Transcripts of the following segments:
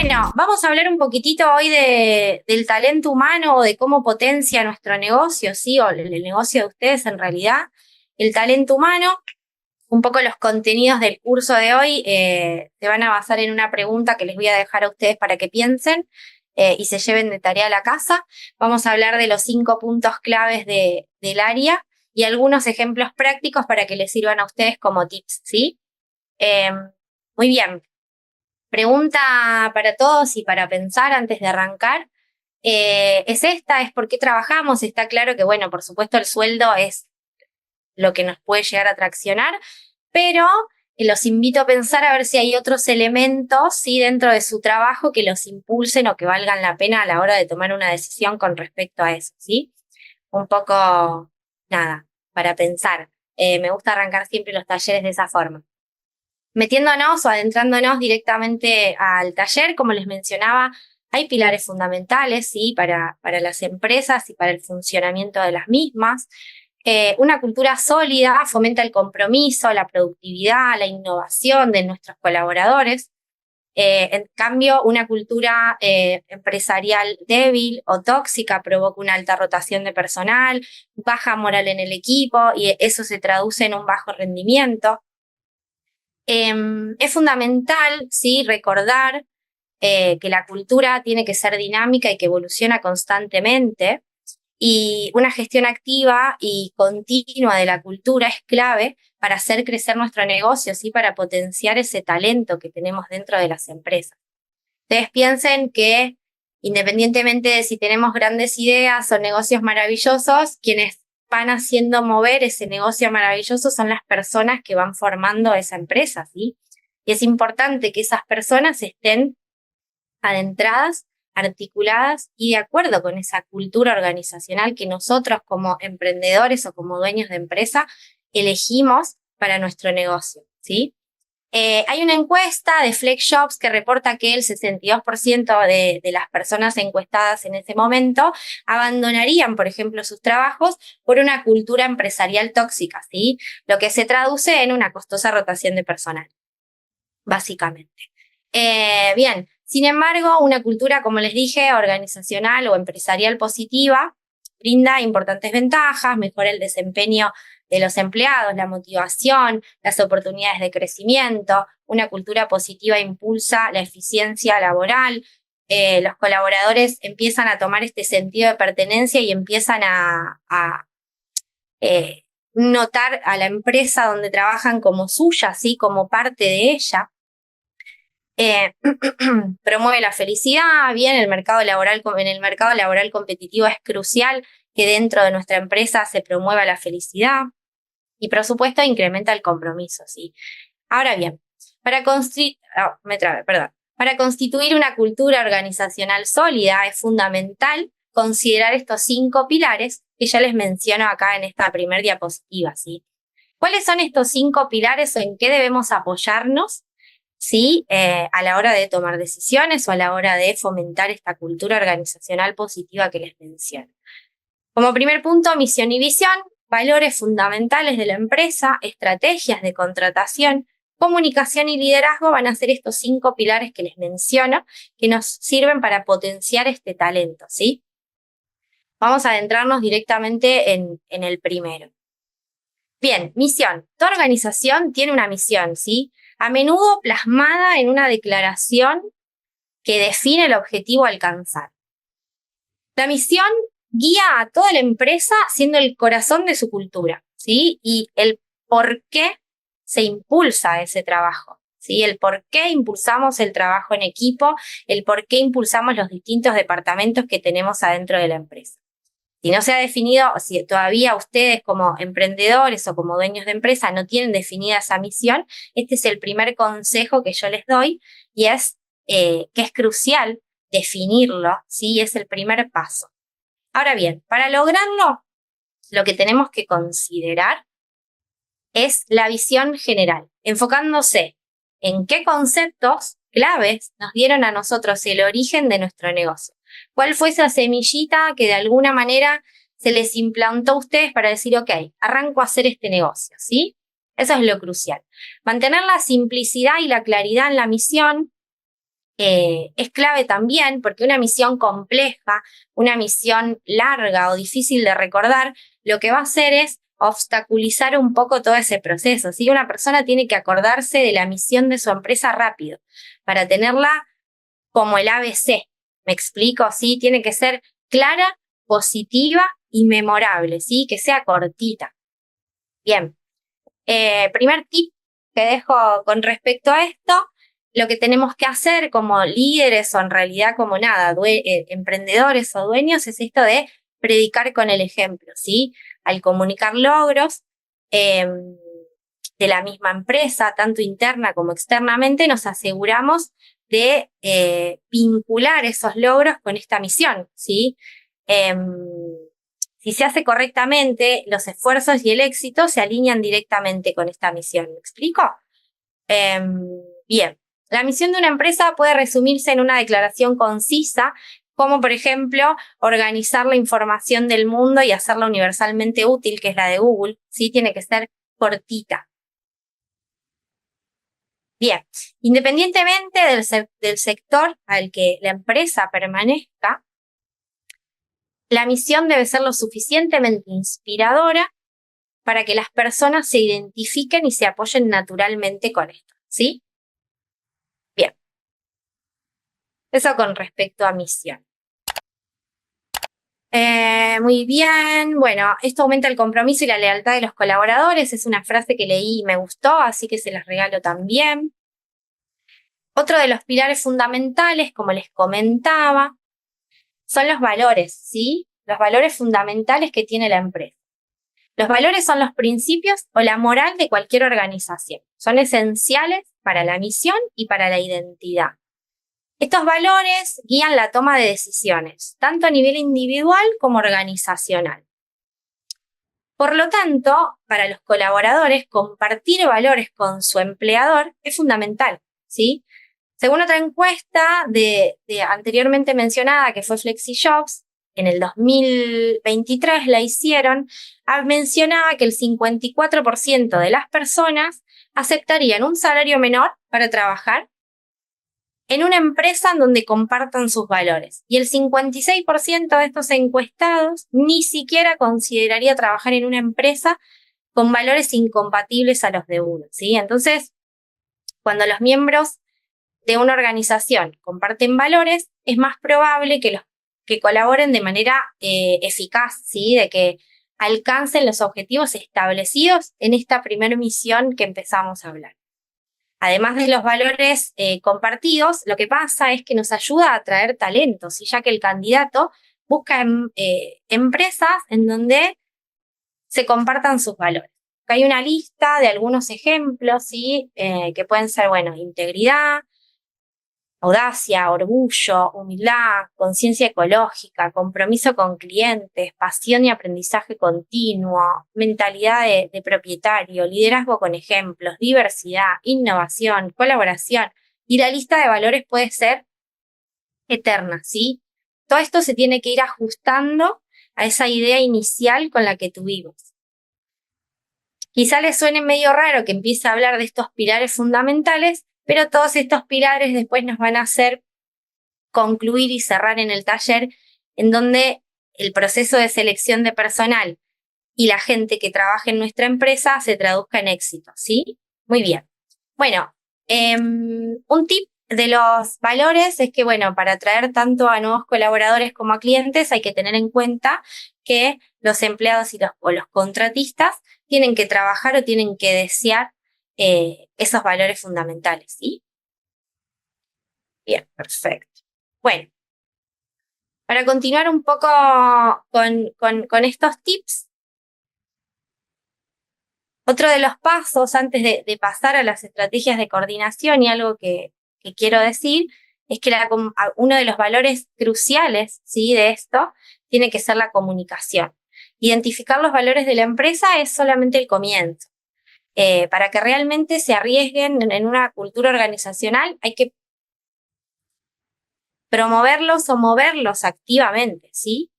Bueno, vamos a hablar un poquitito hoy del talento humano o de cómo potencia nuestro negocio, ¿sí? O el negocio de ustedes en realidad. El talento humano, un poco los contenidos del curso de hoy se van a basar en una pregunta que les voy a dejar a ustedes para que piensen y se lleven de tarea a la casa. Vamos a hablar de los 5 puntos claves del área y algunos ejemplos prácticos para que les sirvan a ustedes como tips, ¿sí? Muy bien. Pregunta para todos y para pensar antes de arrancar. Es por qué trabajamos. Está claro que, bueno, por supuesto el sueldo es lo que nos puede llegar a traccionar, pero los invito a pensar a ver si hay otros elementos, ¿sí?, dentro de su trabajo que los impulsen o que valgan la pena a la hora de tomar una decisión con respecto a eso, ¿sí? Un poco, nada, para pensar. Me gusta arrancar siempre los talleres de esa forma. Metiéndonos o adentrándonos directamente al taller, como les mencionaba, hay pilares fundamentales, ¿sí?, para las empresas y para el funcionamiento de las mismas. Una cultura sólida fomenta el compromiso, la productividad, la innovación de nuestros colaboradores. En cambio, una cultura empresarial débil o tóxica provoca una alta rotación de personal, baja moral en el equipo y eso se traduce en un bajo rendimiento. Es fundamental, ¿sí?, recordar que la cultura tiene que ser dinámica y que evoluciona constantemente, y una gestión activa y continua de la cultura es clave para hacer crecer nuestro negocio, ¿sí?, para potenciar ese talento que tenemos dentro de las empresas. Ustedes piensen que independientemente de si tenemos grandes ideas o negocios maravillosos, quienes van haciendo mover ese negocio maravilloso son las personas que van formando esa empresa, ¿sí? Y es importante que esas personas estén adentradas, articuladas y de acuerdo con esa cultura organizacional que nosotros como emprendedores o como dueños de empresa elegimos para nuestro negocio, ¿sí? Hay una encuesta de FlexJobs que reporta que el 62% de las personas encuestadas en ese momento abandonarían, por ejemplo, sus trabajos por una cultura empresarial tóxica, ¿sí? Lo que se traduce en una costosa rotación de personal, básicamente. Bien, sin embargo, una cultura, como les dije, organizacional o empresarial positiva, brinda importantes ventajas, mejora el desempeño de los empleados, la motivación, las oportunidades de crecimiento. Una cultura positiva impulsa la eficiencia laboral. Los colaboradores empiezan a tomar este sentido de pertenencia y empiezan a notar a la empresa donde trabajan como suya, ¿sí?, como parte de ella. Promueve la felicidad. Bien, en el mercado laboral competitivo es crucial que dentro de nuestra empresa se promueva la felicidad y, por supuesto, incrementa el compromiso, ¿sí? Ahora bien, para constituir una cultura organizacional sólida es fundamental considerar estos 5 pilares que ya les menciono acá en esta primer diapositiva, ¿sí? ¿Cuáles son estos 5 pilares o en qué debemos apoyarnos, ¿sí?, a la hora de tomar decisiones o a la hora de fomentar esta cultura organizacional positiva que les menciono? Como primer punto, misión y visión, valores fundamentales de la empresa, estrategias de contratación, comunicación y liderazgo van a ser estos 5 pilares que les menciono, que nos sirven para potenciar este talento, ¿sí? Vamos a adentrarnos directamente en el primero. Bien, misión. Toda organización tiene una misión, ¿sí?, a menudo plasmada en una declaración que define el objetivo a alcanzar. La misión guía a toda la empresa siendo el corazón de su cultura, ¿sí?, y el por qué se impulsa ese trabajo, ¿sí?, el por qué impulsamos el trabajo en equipo, el por qué impulsamos los distintos departamentos que tenemos adentro de la empresa. Si no se ha definido, si todavía ustedes como emprendedores o como dueños de empresa no tienen definida esa misión, este es el primer consejo que yo les doy y es que es crucial definirlo, ¿sí? Es el primer paso. Ahora bien, para lograrlo, lo que tenemos que considerar es la visión general, enfocándose en qué conceptos claves nos dieron a nosotros el origen de nuestro negocio. ¿Cuál fue esa semillita que de alguna manera se les implantó a ustedes para decir, ok, arranco a hacer este negocio, ¿sí? Eso es lo crucial. Mantener la simplicidad y la claridad en la misión es clave también porque una misión compleja, una misión larga o difícil de recordar, lo que va a hacer es obstaculizar un poco todo ese proceso, ¿sí? Una persona tiene que acordarse de la misión de su empresa rápido para tenerla como el ABC. ¿Me explico? ¿Sí? Tiene que ser clara, positiva y memorable, ¿sí? Que sea cortita. Bien. Primer tip que dejo con respecto a esto, lo que tenemos que hacer como líderes o en realidad como nada, emprendedores o dueños es esto de predicar con el ejemplo, ¿sí? Al comunicar logros de la misma empresa, tanto interna como externamente, nos aseguramos de vincular esos logros con esta misión, ¿sí? Si se hace correctamente, los esfuerzos y el éxito se alinean directamente con esta misión. ¿Me explico? Bien, la misión de una empresa puede resumirse en una declaración concisa, como por ejemplo organizar la información del mundo y hacerla universalmente útil, que es la de Google. Sí, tiene que ser cortita. Bien, independientemente del sector al que la empresa permanezca, la misión debe ser lo suficientemente inspiradora para que las personas se identifiquen y se apoyen naturalmente con esto, ¿sí? Bien, eso con respecto a misión. Muy bien, bueno, esto aumenta el compromiso y la lealtad de los colaboradores, es una frase que leí y me gustó, así que se las regalo también. Otro de los pilares fundamentales, como les comentaba, son los valores, ¿sí? Los valores fundamentales que tiene la empresa. Los valores son los principios o la moral de cualquier organización. Son esenciales para la misión y para la identidad. Estos valores guían la toma de decisiones, tanto a nivel individual como organizacional. Por lo tanto, para los colaboradores, compartir valores con su empleador es fundamental, ¿sí? Según otra encuesta de anteriormente mencionada, que fue FlexiJobs, en el 2023 la hicieron, mencionaba que el 54% de las personas aceptarían un salario menor para trabajar en una empresa en donde compartan sus valores. Y el 56% de estos encuestados ni siquiera consideraría trabajar en una empresa con valores incompatibles a los de uno, ¿sí? Entonces, cuando los miembros de una organización comparten valores, es más probable que colaboren de manera eficaz, ¿sí? De que alcancen los objetivos establecidos en esta primera misión que empezamos a hablar. Además de los valores compartidos, lo que pasa es que nos ayuda a atraer talentos, ¿sí? Ya que el candidato busca empresas en donde se compartan sus valores. Acá hay una lista de algunos ejemplos, ¿sí? Que pueden ser, bueno, integridad, audacia, orgullo, humildad, conciencia ecológica, compromiso con clientes, pasión y aprendizaje continuo, mentalidad de propietario, liderazgo con ejemplos, diversidad, innovación, colaboración. Y la lista de valores puede ser eterna, ¿sí? Todo esto se tiene que ir ajustando a esa idea inicial con la que tuvimos. Quizá les suene medio raro que empiece a hablar de estos pilares fundamentales, pero todos estos pilares después nos van a hacer concluir y cerrar en el taller, en donde el proceso de selección de personal y la gente que trabaja en nuestra empresa se traduzca en éxito, ¿sí? Muy bien. Bueno, un tip de los valores es que, bueno, para atraer tanto a nuevos colaboradores como a clientes hay que tener en cuenta que los empleados o los contratistas tienen que trabajar o tienen que desear esos valores fundamentales, ¿sí? Bien, perfecto. Bueno, para continuar un poco con estos tips, otro de los pasos antes de pasar a las estrategias de coordinación y algo que quiero decir es que uno de los valores cruciales, ¿sí? De esto tiene que ser la comunicación. Identificar los valores de la empresa es solamente el comienzo. Para que realmente se arriesguen en una cultura organizacional hay que promoverlos o moverlos activamente, ¿sí?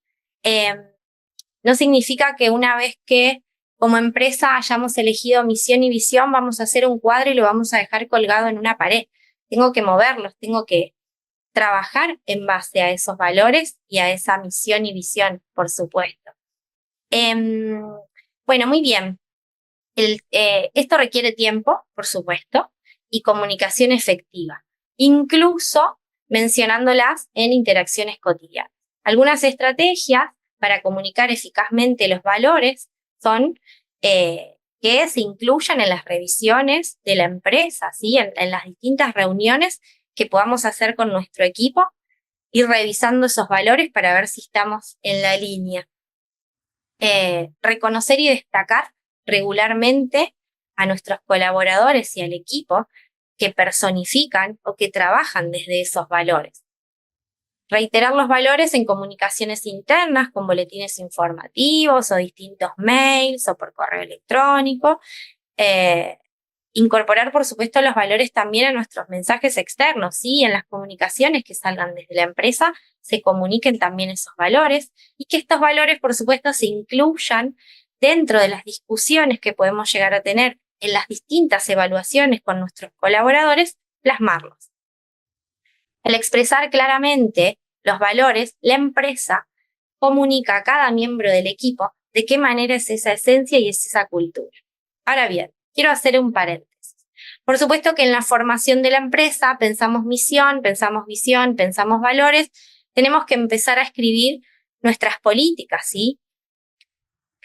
No significa que una vez que como empresa hayamos elegido misión y visión, vamos a hacer un cuadro y lo vamos a dejar colgado en una pared. Tengo que moverlos, tengo que trabajar en base a esos valores y a esa misión y visión, por supuesto. Bueno, muy bien. Esto requiere tiempo, por supuesto, y comunicación efectiva, incluso mencionándolas en interacciones cotidianas. Algunas estrategias para comunicar eficazmente los valores son que se incluyan en las revisiones de la empresa, ¿sí? En las distintas reuniones que podamos hacer con nuestro equipo, ir revisando esos valores para ver si estamos en la línea. Reconocer y destacar regularmente a nuestros colaboradores y al equipo que personifican o que trabajan desde esos valores. Reiterar los valores en comunicaciones internas con boletines informativos o distintos mails o por correo electrónico. Incorporar, por supuesto, los valores también a nuestros mensajes externos, ¿sí? En las comunicaciones que salgan desde la empresa se comuniquen también esos valores y que estos valores, por supuesto, se incluyan dentro de las discusiones que podemos llegar a tener en las distintas evaluaciones con nuestros colaboradores, plasmarlos. Al expresar claramente los valores, la empresa comunica a cada miembro del equipo de qué manera es esa esencia y es esa cultura. Ahora bien, quiero hacer un paréntesis. Por supuesto que en la formación de la empresa pensamos misión, pensamos visión, pensamos valores. Tenemos que empezar a escribir nuestras políticas, ¿sí?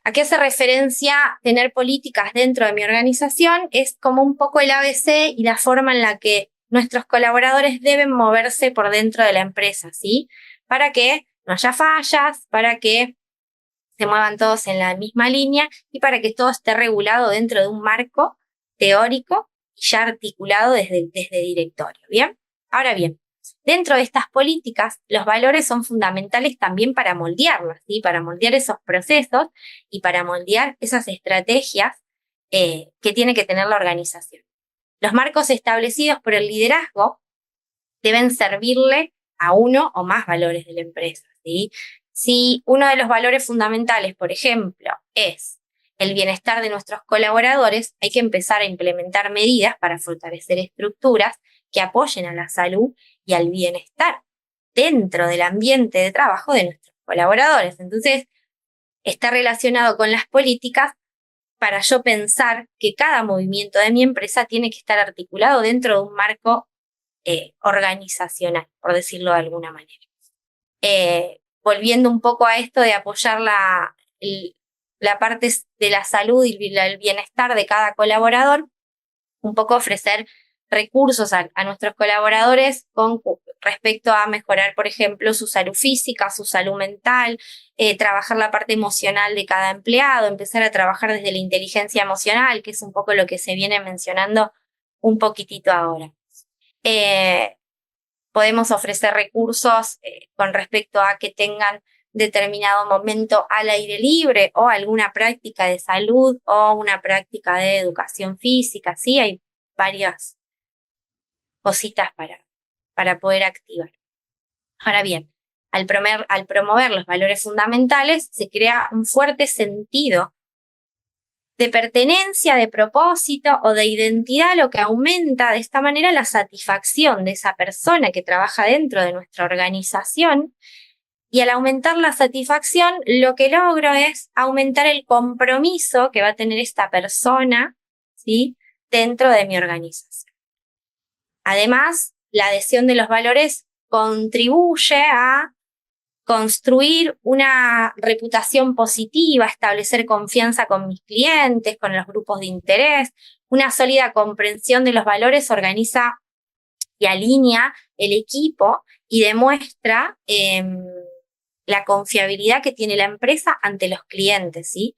¿A qué hace referencia tener políticas dentro de mi organización? Es como un poco el ABC y la forma en la que nuestros colaboradores deben moverse por dentro de la empresa, ¿sí? Para que no haya fallas, para que se muevan todos en la misma línea y para que todo esté regulado dentro de un marco teórico y ya articulado desde directorio, ¿bien? Ahora bien, dentro de estas políticas, los valores son fundamentales también para moldearlas, ¿sí? Para moldear esos procesos y para moldear esas estrategias que tiene que tener la organización. Los marcos establecidos por el liderazgo deben servirle a uno o más valores de la empresa, ¿sí? Si uno de los valores fundamentales, por ejemplo, es el bienestar de nuestros colaboradores, hay que empezar a implementar medidas para fortalecer estructuras que apoyen a la salud y al bienestar dentro del ambiente de trabajo de nuestros colaboradores. Entonces, está relacionado con las políticas para yo pensar que cada movimiento de mi empresa tiene que estar articulado dentro de un marco organizacional, por decirlo de alguna manera. Volviendo un poco a esto de apoyar la parte de la salud y el bienestar de cada colaborador, un poco ofrecer recursos a nuestros colaboradores con respecto a mejorar, por ejemplo, su salud física, su salud mental, trabajar la parte emocional de cada empleado, empezar a trabajar desde la inteligencia emocional, que es un poco lo que se viene mencionando un poquitito ahora. Podemos ofrecer recursos con respecto a que tengan determinado momento al aire libre o alguna práctica de salud o una práctica de educación física, ¿sí? Hay varias cositas para poder activar. Ahora bien, al promover los valores fundamentales, se crea un fuerte sentido de pertenencia, de propósito o de identidad, lo que aumenta de esta manera la satisfacción de esa persona que trabaja dentro de nuestra organización. Y al aumentar la satisfacción, lo que logro es aumentar el compromiso que va a tener esta persona, ¿sí?, dentro de mi organización. Además, la adhesión de los valores contribuye a construir una reputación positiva, establecer confianza con mis clientes, con los grupos de interés. Una sólida comprensión de los valores organiza y alinea el equipo y demuestra la confiabilidad que tiene la empresa ante los clientes, ¿sí?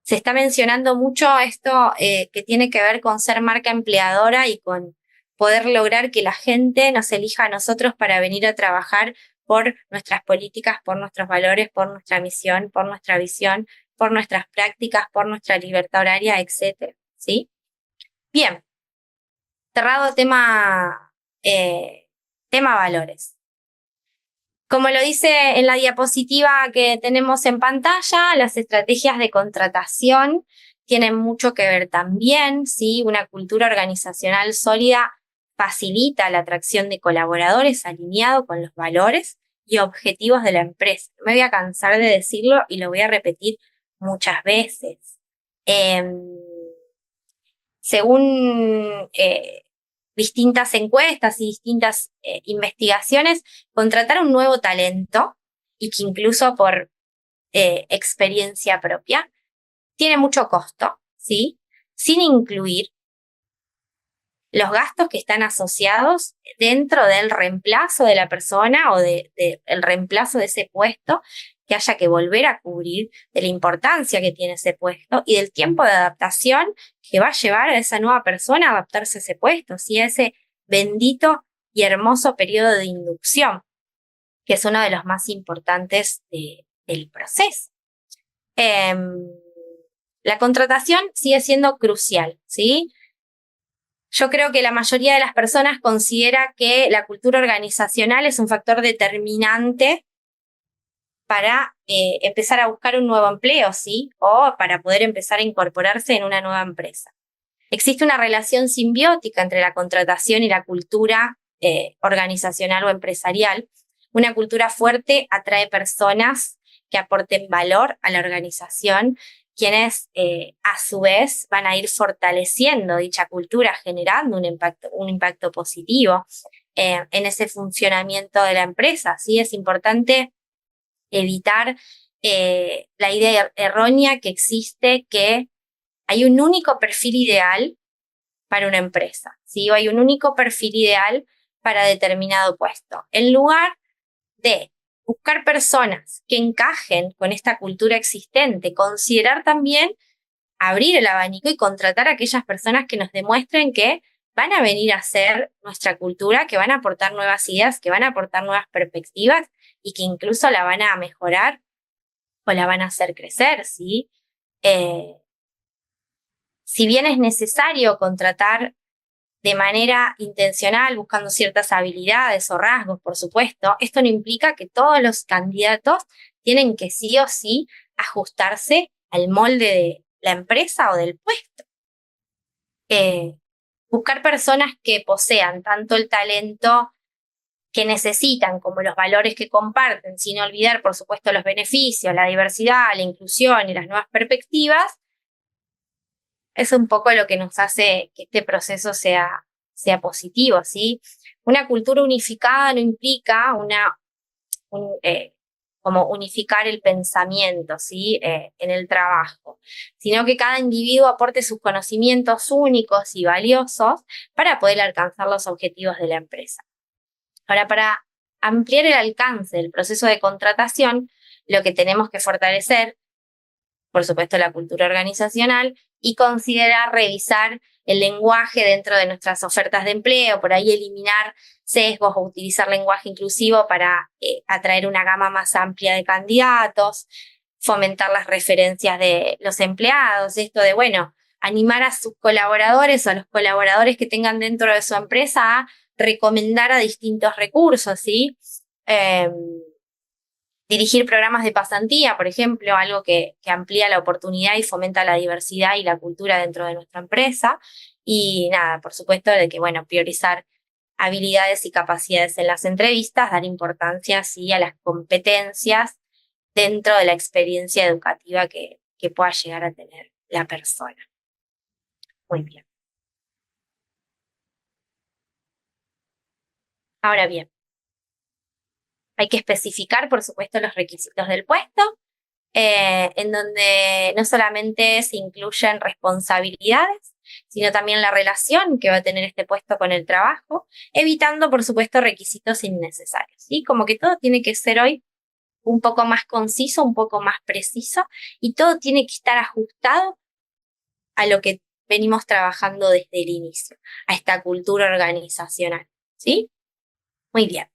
Se está mencionando mucho esto que tiene que ver con ser marca empleadora y con poder lograr que la gente nos elija a nosotros para venir a trabajar por nuestras políticas, por nuestros valores, por nuestra misión, por nuestra visión, por nuestras prácticas, por nuestra libertad horaria, etc. ¿Sí? Bien, cerrado tema valores. Como lo dice en la diapositiva que tenemos en pantalla, las estrategias de contratación tienen mucho que ver también, ¿sí? Una cultura organizacional sólida facilita la atracción de colaboradores alineados con los valores y objetivos de la empresa. No me voy a cansar de decirlo y lo voy a repetir muchas veces. Según distintas encuestas y distintas investigaciones, contratar un nuevo talento, y que incluso por experiencia propia, tiene mucho costo, ¿sí? Sin incluir los gastos que están asociados dentro del reemplazo de la persona o el reemplazo de ese puesto que haya que volver a cubrir, de la importancia que tiene ese puesto y del tiempo de adaptación que va a llevar a esa nueva persona a adaptarse a ese puesto, ¿sí? A ese bendito y hermoso periodo de inducción, que es uno de los más importantes del proceso. La contratación sigue siendo crucial, ¿sí? Yo creo que la mayoría de las personas considera que la cultura organizacional es un factor determinante para empezar a buscar un nuevo empleo, ¿sí? O para poder empezar a incorporarse en una nueva empresa. Existe una relación simbiótica entre la contratación y la cultura organizacional o empresarial. Una cultura fuerte atrae personas que aporten valor a la organización, quienes a su vez van a ir fortaleciendo dicha cultura, generando un impacto positivo en ese funcionamiento de la empresa. ¿Sí? Es importante evitar la idea errónea que existe que hay un único perfil ideal para una empresa, ¿sí? O hay un único perfil ideal para determinado puesto. En lugar de buscar personas que encajen con esta cultura existente, considerar también abrir el abanico y contratar a aquellas personas que nos demuestren que van a venir a ser nuestra cultura, que van a aportar nuevas ideas, que van a aportar nuevas perspectivas y que incluso la van a mejorar o la van a hacer crecer, ¿sí? Si bien es necesario contratar de manera intencional, buscando ciertas habilidades o rasgos, por supuesto, esto no implica que todos los candidatos tienen que sí o sí ajustarse al molde de la empresa o del puesto. Buscar personas que posean tanto el talento que necesitan como los valores que comparten, sin olvidar, por supuesto, los beneficios, la diversidad, la inclusión y las nuevas perspectivas, es un poco lo que nos hace que este proceso sea positivo, ¿sí? Una cultura unificada no implica como unificar el pensamiento, ¿sí? En el trabajo, sino que cada individuo aporte sus conocimientos únicos y valiosos para poder alcanzar los objetivos de la empresa. Ahora, para ampliar el alcance del proceso de contratación, lo que tenemos que fortalecer, por supuesto, la cultura organizacional y considerar revisar el lenguaje dentro de nuestras ofertas de empleo, por ahí eliminar sesgos o utilizar lenguaje inclusivo para atraer una gama más amplia de candidatos, fomentar las referencias de los empleados, esto de, bueno, animar a sus colaboradores o a los colaboradores que tengan dentro de su empresa a recomendar a distintos recursos, ¿sí? Dirigir programas de pasantía, por ejemplo, algo que amplía la oportunidad y fomenta la diversidad y la cultura dentro de nuestra empresa. Y nada, por supuesto, de que, bueno, priorizar habilidades y capacidades en las entrevistas, dar importancia, sí, a las competencias dentro de la experiencia educativa que pueda llegar a tener la persona. Muy bien. Ahora bien, hay que especificar, por supuesto, los requisitos del puesto, en donde no solamente se incluyen responsabilidades, sino también la relación que va a tener este puesto con el trabajo, evitando, por supuesto, requisitos innecesarios, ¿sí? Como que todo tiene que ser hoy un poco más conciso, un poco más preciso, y todo tiene que estar ajustado a lo que venimos trabajando desde el inicio, a esta cultura organizacional, ¿sí? Muy bien.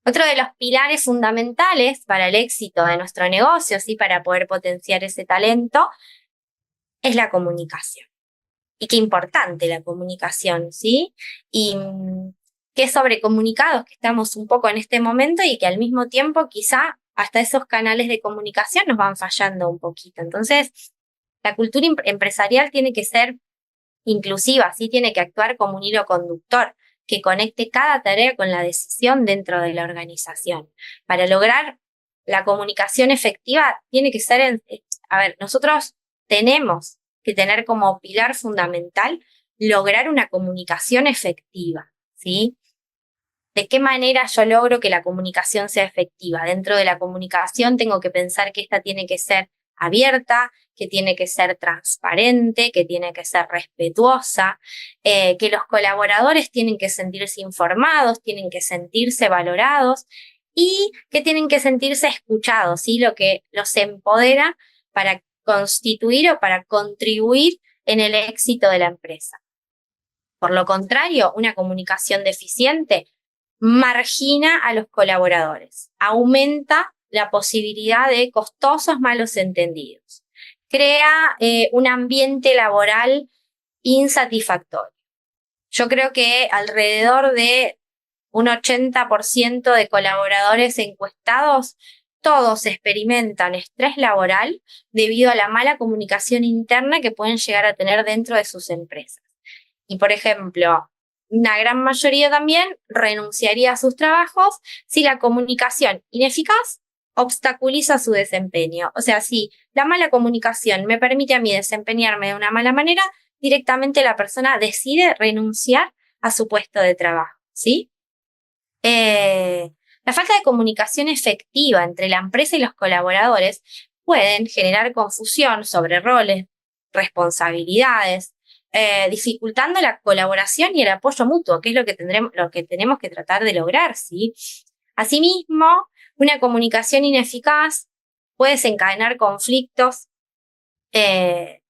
Otro de los pilares fundamentales para el éxito de nuestro negocio, ¿sí? Para poder potenciar ese talento, es la comunicación. Y qué importante la comunicación, ¿sí? Y qué sobrecomunicados que estamos un poco en este momento y que al mismo tiempo quizá hasta esos canales de comunicación nos van fallando un poquito. Entonces, la cultura empresarial tiene que ser inclusiva, ¿sí? Tiene que actuar como un hilo conductor que conecte cada tarea con la decisión dentro de la organización. Para lograr la comunicación efectiva tiene que ser, nosotros tenemos que tener como pilar fundamental lograr una comunicación efectiva, ¿sí? ¿De qué manera yo logro que la comunicación sea efectiva? Dentro de la comunicación tengo que pensar que esta tiene que ser abierta, que tiene que ser transparente, que tiene que ser respetuosa, que los colaboradores tienen que sentirse informados, tienen que sentirse valorados y que tienen que sentirse escuchados, ¿sí? Lo que los empodera para constituir o para contribuir en el éxito de la empresa. Por lo contrario, una comunicación deficiente margina a los colaboradores, aumenta la posibilidad de costosos malos entendidos, crea un ambiente laboral insatisfactorio. Yo creo que alrededor de un 80% de colaboradores encuestados, todos experimentan estrés laboral debido a la mala comunicación interna que pueden llegar a tener dentro de sus empresas. Y, por ejemplo, una gran mayoría también renunciaría a sus trabajos si la comunicación ineficaz obstaculiza su desempeño. O sea, si la mala comunicación me permite a mí desempeñarme de una mala manera, directamente la persona decide renunciar a su puesto de trabajo, ¿sí? La falta de comunicación efectiva entre la empresa y los colaboradores pueden generar confusión sobre roles, responsabilidades, dificultando la colaboración y el apoyo mutuo, que es lo que tenemos que tratar de lograr, ¿sí? Asimismo, una comunicación ineficaz puede desencadenar conflictos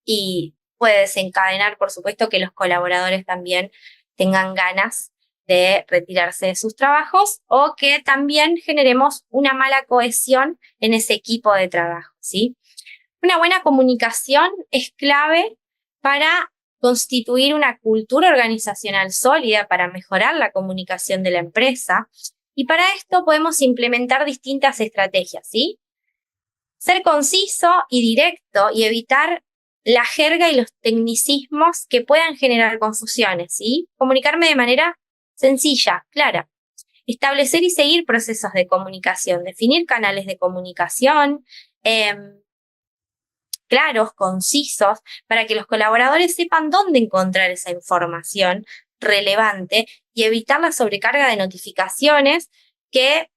y puede desencadenar, por supuesto, que los colaboradores también tengan ganas de retirarse de sus trabajos o que también generemos una mala cohesión en ese equipo de trabajo, ¿sí? Una buena comunicación es clave para constituir una cultura organizacional sólida, para mejorar la comunicación de la empresa. Y para esto podemos implementar distintas estrategias, ¿sí? Ser conciso y directo y evitar la jerga y los tecnicismos que puedan generar confusiones, ¿sí? Comunicarme de manera sencilla, clara. Establecer y seguir procesos de comunicación, definir canales de comunicación, claros, concisos, para que los colaboradores sepan dónde encontrar esa información relevante y evitar la sobrecarga de notificaciones que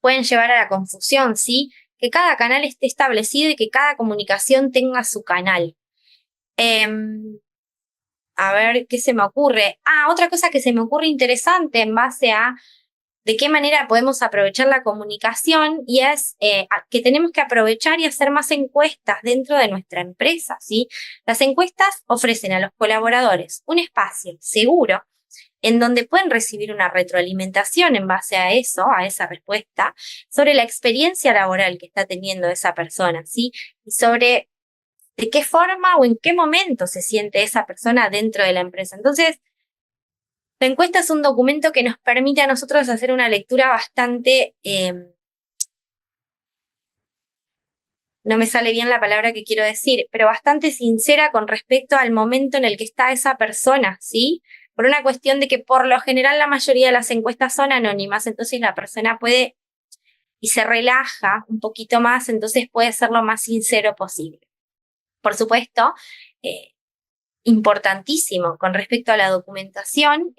pueden llevar a la confusión, ¿sí? Que cada canal esté establecido y que cada comunicación tenga su canal. A ver, ¿qué se me ocurre? Otra cosa que se me ocurre interesante en base a de qué manera podemos aprovechar la comunicación y es que tenemos que aprovechar y hacer más encuestas dentro de nuestra empresa, ¿sí? Las encuestas ofrecen a los colaboradores un espacio seguro en donde pueden recibir una retroalimentación en base a eso, a esa respuesta, sobre la experiencia laboral que está teniendo esa persona, ¿sí? Y sobre de qué forma o en qué momento se siente esa persona dentro de la empresa. Entonces, la encuesta es un documento que nos permite a nosotros hacer una lectura bastante, no me sale bien la palabra que quiero decir, pero bastante sincera con respecto al momento en el que está esa persona, ¿sí? Por una cuestión de que por lo general la mayoría de las encuestas son anónimas, entonces la persona puede y se relaja un poquito más, entonces puede ser lo más sincero posible. Por supuesto, importantísimo con respecto a la documentación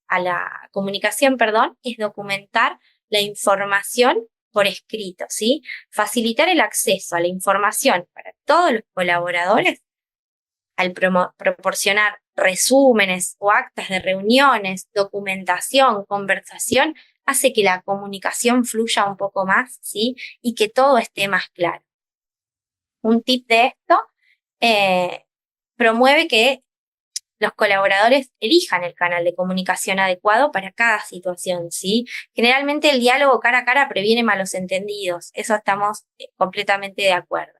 a la comunicación, es documentar la información por escrito, ¿sí? Facilitar el acceso a la información para todos los colaboradores al proporcionar resúmenes o actas de reuniones, documentación, conversación, hace que la comunicación fluya un poco más, ¿sí? Y que todo esté más claro. Un tip de esto promueve que los colaboradores elijan el canal de comunicación adecuado para cada situación, ¿sí? Generalmente el diálogo cara a cara previene malos entendidos, eso estamos completamente de acuerdo.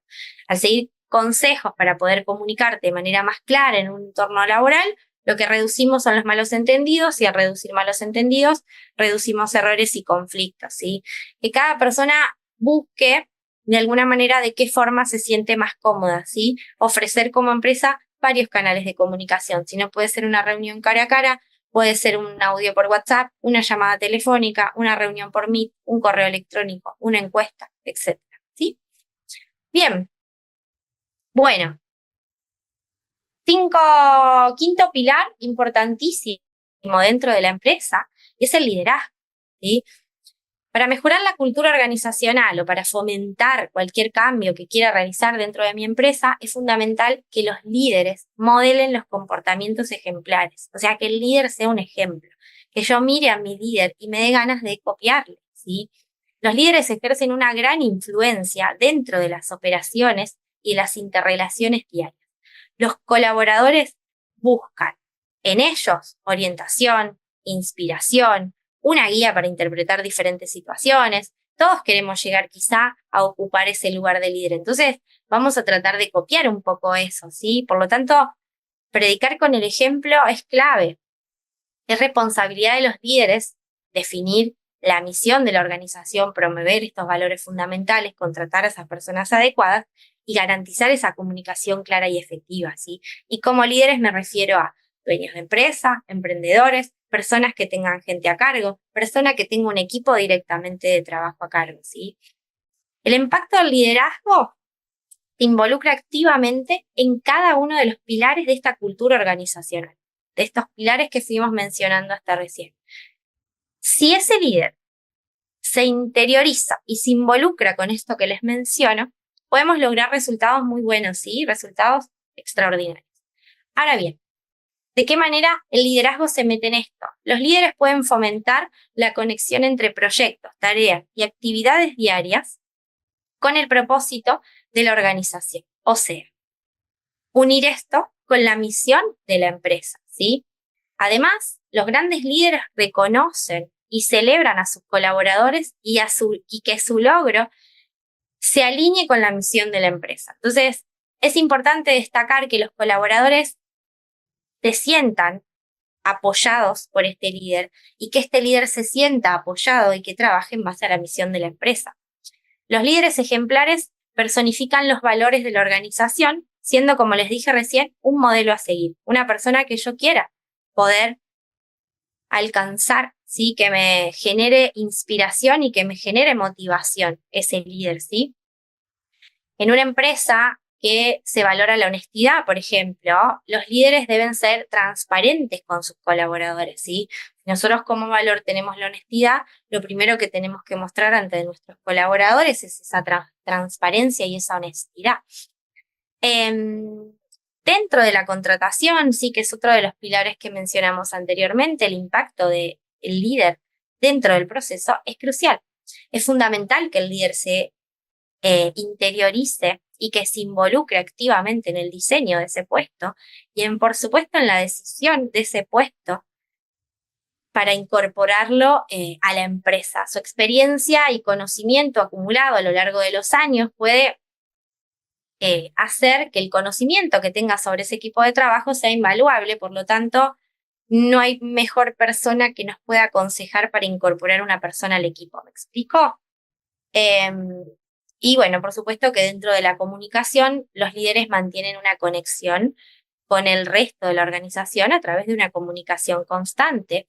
Al seguir consejos para poder comunicarte de manera más clara en un entorno laboral, lo que reducimos son los malos entendidos y al reducir malos entendidos, reducimos errores y conflictos, ¿sí? Que cada persona busque de alguna manera de qué forma se siente más cómoda, ¿sí? Ofrecer como empresa varios canales de comunicación. Si no puede ser una reunión cara a cara, Puede ser un audio por WhatsApp, una llamada telefónica, una reunión por Meet, un correo electrónico, una encuesta, etc. ¿Sí? Bien. Bueno. Quinto pilar importantísimo dentro de la empresa es el liderazgo. ¿Sí? Para mejorar la cultura organizacional o para fomentar cualquier cambio que quiera realizar dentro de mi empresa, es fundamental que los líderes modelen los comportamientos ejemplares. O sea, que el líder sea un ejemplo, que yo mire a mi líder y me dé ganas de copiarle, ¿sí? Los líderes ejercen una gran influencia dentro de las operaciones y las interrelaciones diarias. Los colaboradores buscan en ellos orientación, inspiración, una guía para interpretar diferentes situaciones. Todos queremos llegar quizá a ocupar ese lugar de líder. Entonces, vamos a tratar de copiar un poco eso, ¿sí? Por lo tanto, predicar con el ejemplo es clave. Es responsabilidad de los líderes definir la misión de la organización, promover estos valores fundamentales, contratar a esas personas adecuadas y garantizar esa comunicación clara y efectiva, ¿sí? Y como líderes me refiero a dueños de empresa, emprendedores, personas que tengan gente a cargo, personas que tengan un equipo directamente de trabajo a cargo, ¿sí? El impacto del liderazgo te involucra activamente en cada uno de los pilares de esta cultura organizacional, de estos pilares que fuimos mencionando hasta recién. Si ese líder se interioriza y se involucra con esto que les menciono, podemos lograr resultados muy buenos, ¿sí? Resultados extraordinarios. Ahora bien, ¿de qué manera el liderazgo se mete en esto? Los líderes pueden fomentar la conexión entre proyectos, tareas y actividades diarias con el propósito de la organización. O sea, unir esto con la misión de la empresa, ¿sí? Además, los grandes líderes reconocen y celebran a sus colaboradores y que su logro se alinee con la misión de la empresa. Entonces, es importante destacar que los colaboradores se sientan apoyados por este líder y que este líder se sienta apoyado y que trabaje en base a la misión de la empresa. Los líderes ejemplares personifican los valores de la organización, siendo, como les dije recién, un modelo a seguir, una persona que yo quiera poder alcanzar, ¿sí? Que me genere inspiración y que me genere motivación ese líder, ¿sí? En una empresa que se valora la honestidad, por ejemplo, los líderes deben ser transparentes con sus colaboradores, ¿sí? Si nosotros como valor tenemos la honestidad, lo primero que tenemos que mostrar ante nuestros colaboradores es esa transparencia y esa honestidad. Dentro de la contratación, sí que es otro de los pilares que mencionamos anteriormente, el impacto del líder dentro del proceso es crucial. Es fundamental que el líder se interiorice y que se involucre activamente en el diseño de ese puesto y por supuesto, en la decisión de ese puesto para incorporarlo a la empresa. Su experiencia y conocimiento acumulado a lo largo de los años puede hacer que el conocimiento que tenga sobre ese equipo de trabajo sea invaluable, por lo tanto, no hay mejor persona que nos pueda aconsejar para incorporar una persona al equipo. ¿Me explico? Y bueno, por supuesto que dentro de la comunicación, los líderes mantienen una conexión con el resto de la organización a través de una comunicación constante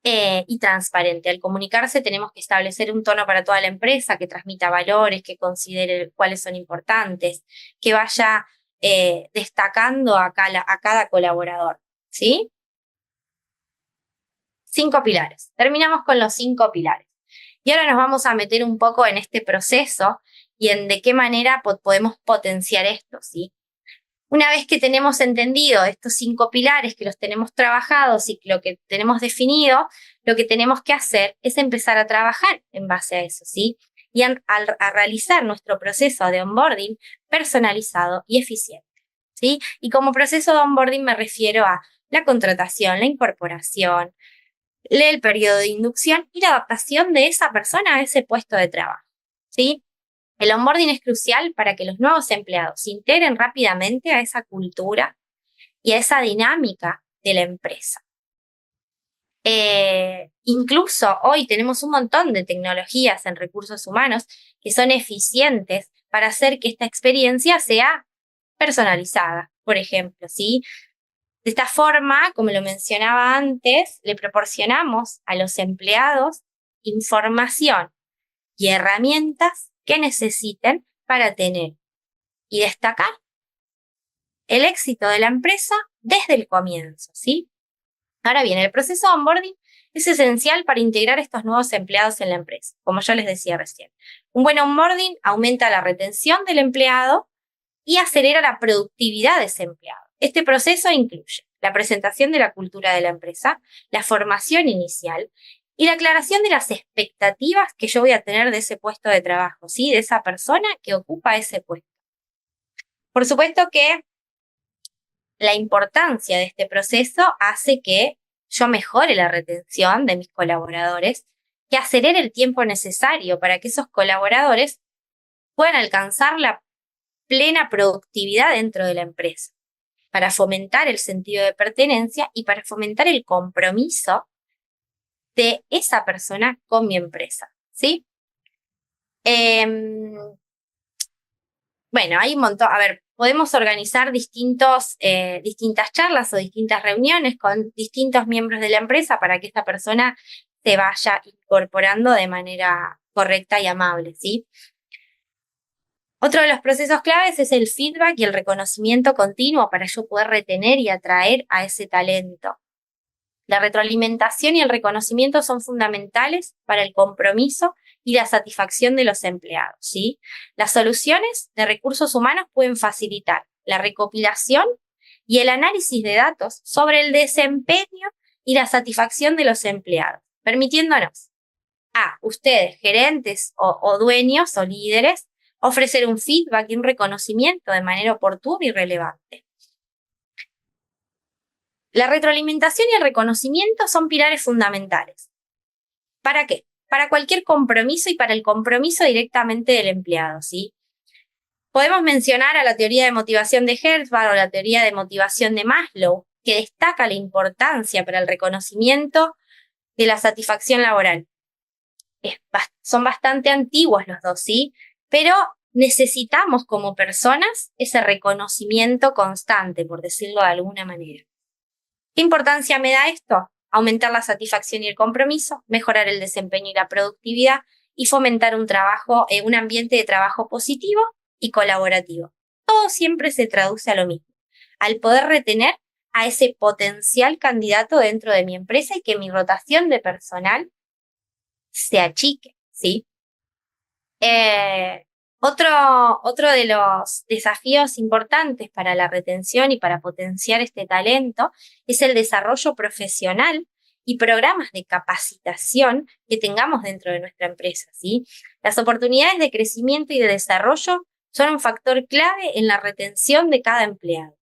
y transparente. Al comunicarse tenemos que establecer un tono para toda la empresa que transmita valores, que considere cuáles son importantes, que vaya destacando a cada colaborador, ¿sí? 5 pilares. Terminamos con los 5 pilares. Y ahora nos vamos a meter un poco en este proceso y en de qué manera podemos potenciar esto, ¿sí? Una vez que tenemos entendido estos 5 pilares, que los tenemos trabajados y lo que tenemos definido, lo que tenemos que hacer es empezar a trabajar en base a eso, ¿sí? Y a realizar nuestro proceso de onboarding personalizado y eficiente, ¿sí? Y como proceso de onboarding me refiero a la contratación, la incorporación, el periodo de inducción y la adaptación de esa persona a ese puesto de trabajo, ¿sí? El onboarding es crucial para que los nuevos empleados se integren rápidamente a esa cultura y a esa dinámica de la empresa. Incluso hoy tenemos un montón de tecnologías en recursos humanos que son eficientes para hacer que esta experiencia sea personalizada, por ejemplo, ¿sí? De esta forma, como lo mencionaba antes, le proporcionamos a los empleados información y herramientas que necesiten para tener y destacar el éxito de la empresa desde el comienzo, ¿sí? Ahora bien, el proceso de onboarding es esencial para integrar estos nuevos empleados en la empresa, como yo les decía recién. Un buen onboarding aumenta la retención del empleado y acelera la productividad de ese empleado. Este proceso incluye la presentación de la cultura de la empresa, la formación inicial y la aclaración de las expectativas que yo voy a tener de ese puesto de trabajo, ¿sí? De esa persona que ocupa ese puesto. Por supuesto que la importancia de este proceso hace que yo mejore la retención de mis colaboradores, que acelere el tiempo necesario para que esos colaboradores puedan alcanzar la plena productividad dentro de la empresa, para fomentar el sentido de pertenencia y para fomentar el compromiso de esa persona con mi empresa, ¿sí? Bueno, hay un montón, a ver, podemos organizar distintas charlas o distintas reuniones con distintos miembros de la empresa para que esta persona se vaya incorporando de manera correcta y amable, ¿sí? Otro de los procesos claves es el feedback y el reconocimiento continuo para yo poder retener y atraer a ese talento. La retroalimentación y el reconocimiento son fundamentales para el compromiso y la satisfacción de los empleados, ¿sí? Las soluciones de recursos humanos pueden facilitar la recopilación y el análisis de datos sobre el desempeño y la satisfacción de los empleados, permitiéndonos a ustedes, gerentes o dueños o líderes, ofrecer un feedback y un reconocimiento de manera oportuna y relevante. La retroalimentación y el reconocimiento son pilares fundamentales. ¿Para qué? Para cualquier compromiso y para el compromiso directamente del empleado, ¿sí? Podemos mencionar a la teoría de motivación de Herzberg o la teoría de motivación de Maslow, que destaca la importancia para el reconocimiento de la satisfacción laboral. Son bastante antiguos los dos, ¿sí? Pero necesitamos como personas ese reconocimiento constante, por decirlo de alguna manera. ¿Qué importancia me da esto? Aumentar la satisfacción y el compromiso, mejorar el desempeño y la productividad y fomentar un ambiente de trabajo positivo y colaborativo. Todo siempre se traduce a lo mismo, al poder retener a ese potencial candidato dentro de mi empresa y que mi rotación de personal se achique, ¿sí? Otro de los desafíos importantes para la retención y para potenciar este talento es el desarrollo profesional y programas de capacitación que tengamos dentro de nuestra empresa, ¿sí? Las oportunidades de crecimiento y de desarrollo son un factor clave en la retención de cada empleado.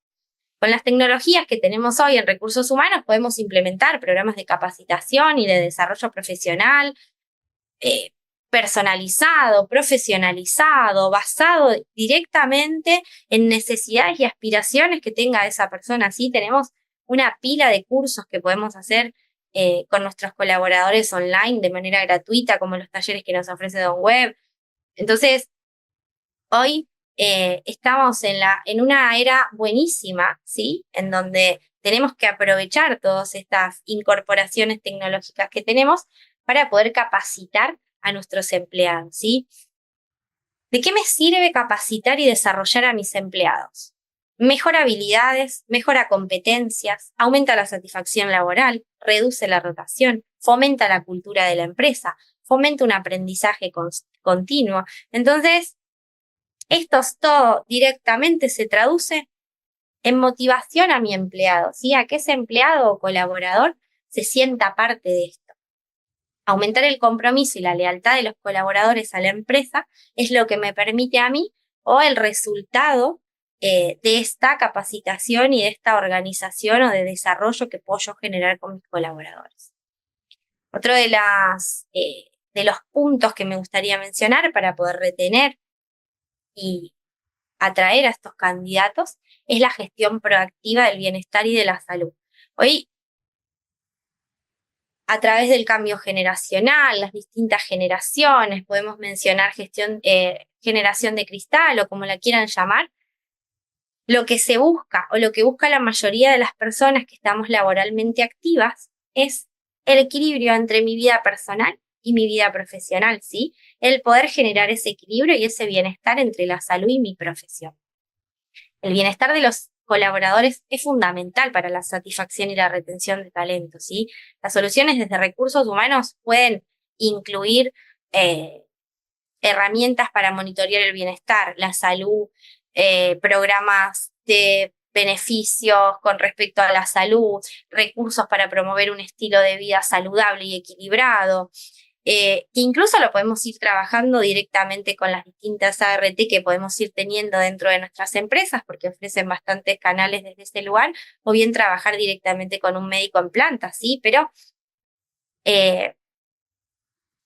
Con las tecnologías que tenemos hoy en recursos humanos podemos implementar programas de capacitación y de desarrollo profesional, personalizado, profesionalizado, basado directamente en necesidades y aspiraciones que tenga esa persona. Así tenemos una pila de cursos que podemos hacer con nuestros colaboradores online de manera gratuita, como los talleres que nos ofrece Don Web. Entonces, hoy estamos en una era buenísima, ¿sí? En donde tenemos que aprovechar todas estas incorporaciones tecnológicas que tenemos para poder capacitar a nuestros empleados, ¿sí? ¿De qué me sirve capacitar y desarrollar a mis empleados? Mejora habilidades, mejora competencias, aumenta la satisfacción laboral, reduce la rotación, fomenta la cultura de la empresa, fomenta un aprendizaje continuo. Entonces, esto todo directamente se traduce en motivación a mi empleado, ¿sí? A que ese empleado o colaborador se sienta parte de esto. Aumentar el compromiso y la lealtad de los colaboradores a la empresa es lo que me permite a mí o el resultado de esta capacitación y de esta organización o de desarrollo que puedo yo generar con mis colaboradores. Otro de los puntos que me gustaría mencionar para poder retener y atraer a estos candidatos es la gestión proactiva del bienestar y de la salud. Hoy, a través del cambio generacional, las distintas generaciones, podemos mencionar generación de cristal o como la quieran llamar, lo que se busca o lo que busca la mayoría de las personas que estamos laboralmente activas es el equilibrio entre mi vida personal y mi vida profesional, ¿sí? El poder generar ese equilibrio y ese bienestar entre la salud y mi profesión. El bienestar de los colaboradores es fundamental para la satisfacción y la retención de talentos, ¿sí? Las soluciones desde recursos humanos pueden incluir herramientas para monitorear el bienestar, la salud, programas de beneficios con respecto a la salud, recursos para promover un estilo de vida saludable y equilibrado, que incluso lo podemos ir trabajando directamente con las distintas ART que podemos ir teniendo dentro de nuestras empresas, porque ofrecen bastantes canales desde ese lugar, o bien trabajar directamente con un médico en planta, ¿sí? Pero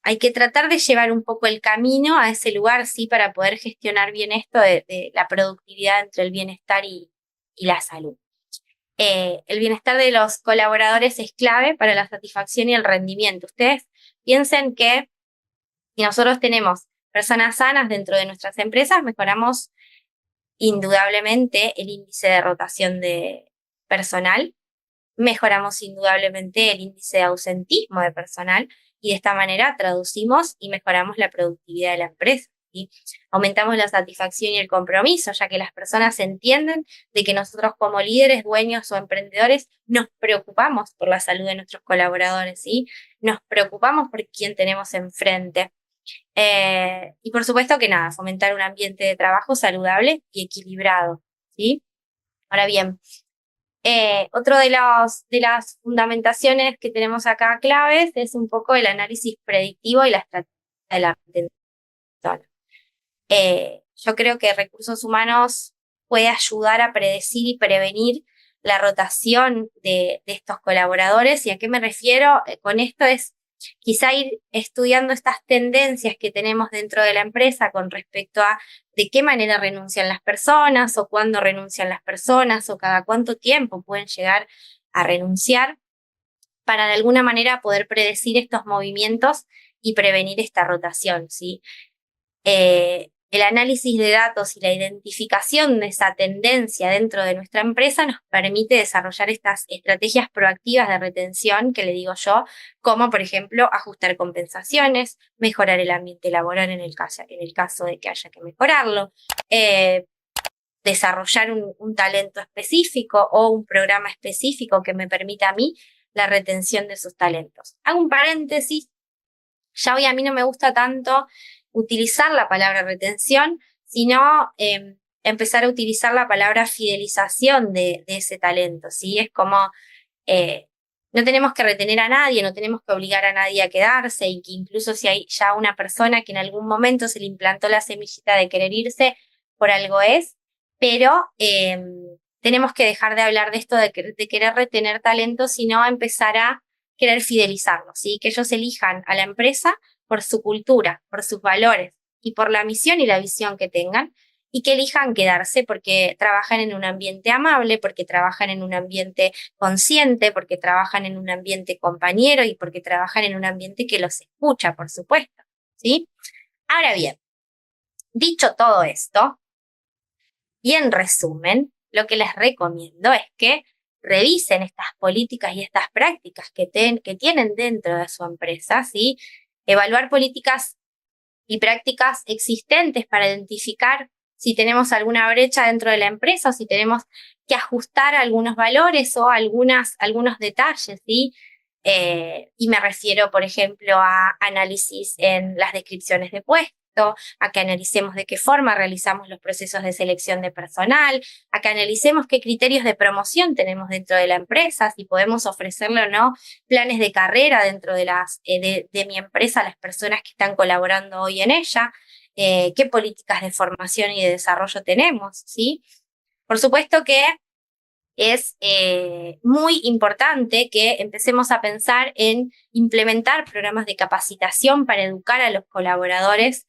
hay que tratar de llevar un poco el camino a ese lugar, sí, para poder gestionar bien esto de la productividad entre el bienestar y la salud. El bienestar de los colaboradores es clave para la satisfacción y el rendimiento. Ustedes piensen que si nosotros tenemos personas sanas dentro de nuestras empresas, mejoramos indudablemente el índice de rotación de personal, mejoramos indudablemente el índice de ausentismo de personal y de esta manera traducimos y mejoramos la productividad de la empresa. ¿Sí? Aumentamos la satisfacción y el compromiso, ya que las personas entienden de que nosotros como líderes, dueños o emprendedores nos preocupamos por la salud de nuestros colaboradores, ¿sí? Nos preocupamos por quién tenemos enfrente. Y por supuesto que nada, fomentar un ambiente de trabajo saludable y equilibrado, ¿sí? Ahora bien, otro de las fundamentaciones que tenemos acá claves es un poco el análisis predictivo y la estrategia de la retención. Yo creo que recursos humanos puede ayudar a predecir y prevenir la rotación de estos colaboradores. ¿Y a qué me refiero con esto? Es quizá ir estudiando estas tendencias que tenemos dentro de la empresa con respecto a de qué manera renuncian las personas o cuándo renuncian las personas o cada cuánto tiempo pueden llegar a renunciar para de alguna manera poder predecir estos movimientos y prevenir esta rotación, ¿sí? El análisis de datos y la identificación de esa tendencia dentro de nuestra empresa nos permite desarrollar estas estrategias proactivas de retención, que le digo yo, como por ejemplo ajustar compensaciones, mejorar el ambiente laboral en el caso de que haya que mejorarlo, desarrollar un talento específico o un programa específico que me permita a mí la retención de sus talentos. Hago un paréntesis, ya hoy a mí no me gusta tanto utilizar la palabra retención, sino empezar a utilizar la palabra fidelización de ese talento, ¿sí? Es como, no tenemos que retener a nadie, no tenemos que obligar a nadie a quedarse, y que incluso si hay ya una persona que en algún momento se le implantó la semillita de querer irse, por algo es, pero tenemos que dejar de hablar de esto de querer retener talento, sino empezar a querer fidelizarlos, ¿sí? Que ellos elijan a la empresa por su cultura, por sus valores y por la misión y la visión que tengan, y que elijan quedarse porque trabajan en un ambiente amable, porque trabajan en un ambiente consciente, porque trabajan en un ambiente compañero y porque trabajan en un ambiente que los escucha, por supuesto, ¿sí? Ahora bien, dicho todo esto, y en resumen, lo que les recomiendo es que revisen estas políticas y estas prácticas que tienen dentro de su empresa, ¿sí? Evaluar políticas y prácticas existentes para identificar si tenemos alguna brecha dentro de la empresa o si tenemos que ajustar algunos valores o algunos detalles, ¿sí? Y me refiero, por ejemplo, a análisis en las descripciones de puestos, a que analicemos de qué forma realizamos los procesos de selección de personal, a que analicemos qué criterios de promoción tenemos dentro de la empresa, si podemos ofrecerle o no planes de carrera dentro de mi empresa a las personas que están colaborando hoy en ella, qué políticas de formación y de desarrollo tenemos, ¿sí? Por supuesto que es muy importante que empecemos a pensar en implementar programas de capacitación para educar a los colaboradores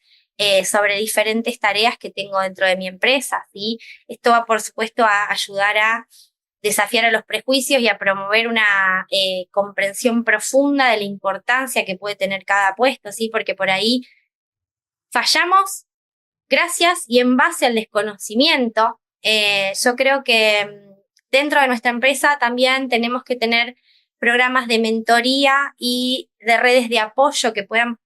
sobre diferentes tareas que tengo dentro de mi empresa, ¿sí? Esto va, por supuesto, a ayudar a desafiar a los prejuicios y a promover una comprensión profunda de la importancia que puede tener cada puesto, ¿sí? Porque por ahí fallamos gracias y en base al desconocimiento Yo creo que dentro de nuestra empresa también tenemos que tener programas de mentoría y de redes de apoyo que puedan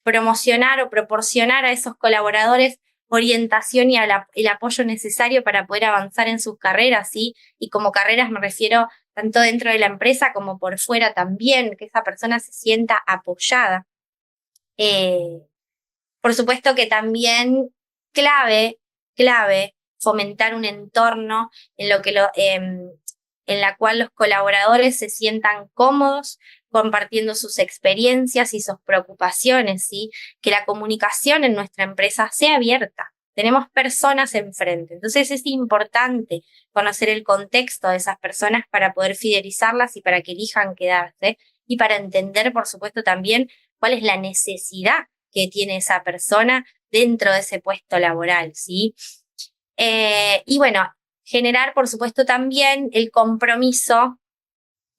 promocionar o proporcionar a esos colaboradores orientación y el apoyo necesario para poder avanzar en sus carreras, ¿sí? Y como carreras me refiero tanto dentro de la empresa como por fuera también, que esa persona se sienta apoyada. Por supuesto que también clave fomentar un entorno en la cual los colaboradores se sientan cómodos compartiendo sus experiencias y sus preocupaciones, ¿sí? Que la comunicación en nuestra empresa sea abierta. Tenemos personas enfrente, entonces es importante conocer el contexto de esas personas para poder fidelizarlas y para que elijan quedarse y para entender, por supuesto, también cuál es la necesidad que tiene esa persona dentro de ese puesto laboral, ¿sí? Y bueno, generar, por supuesto, también el compromiso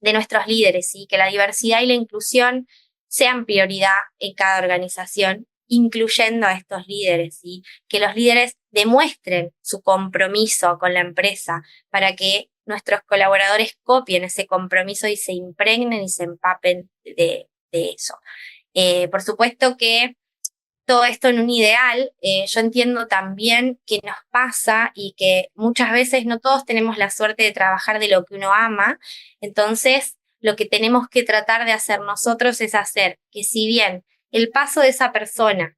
de nuestros líderes, ¿sí? Que la diversidad y la inclusión sean prioridad en cada organización, incluyendo a estos líderes, ¿sí? Que los líderes demuestren su compromiso con la empresa para que nuestros colaboradores copien ese compromiso y se impregnen y se empapen de eso. Por supuesto que todo esto en un ideal, yo entiendo también que nos pasa y que muchas veces no todos tenemos la suerte de trabajar de lo que uno ama, entonces lo que tenemos que tratar de hacer nosotros es hacer que si bien el paso de esa persona,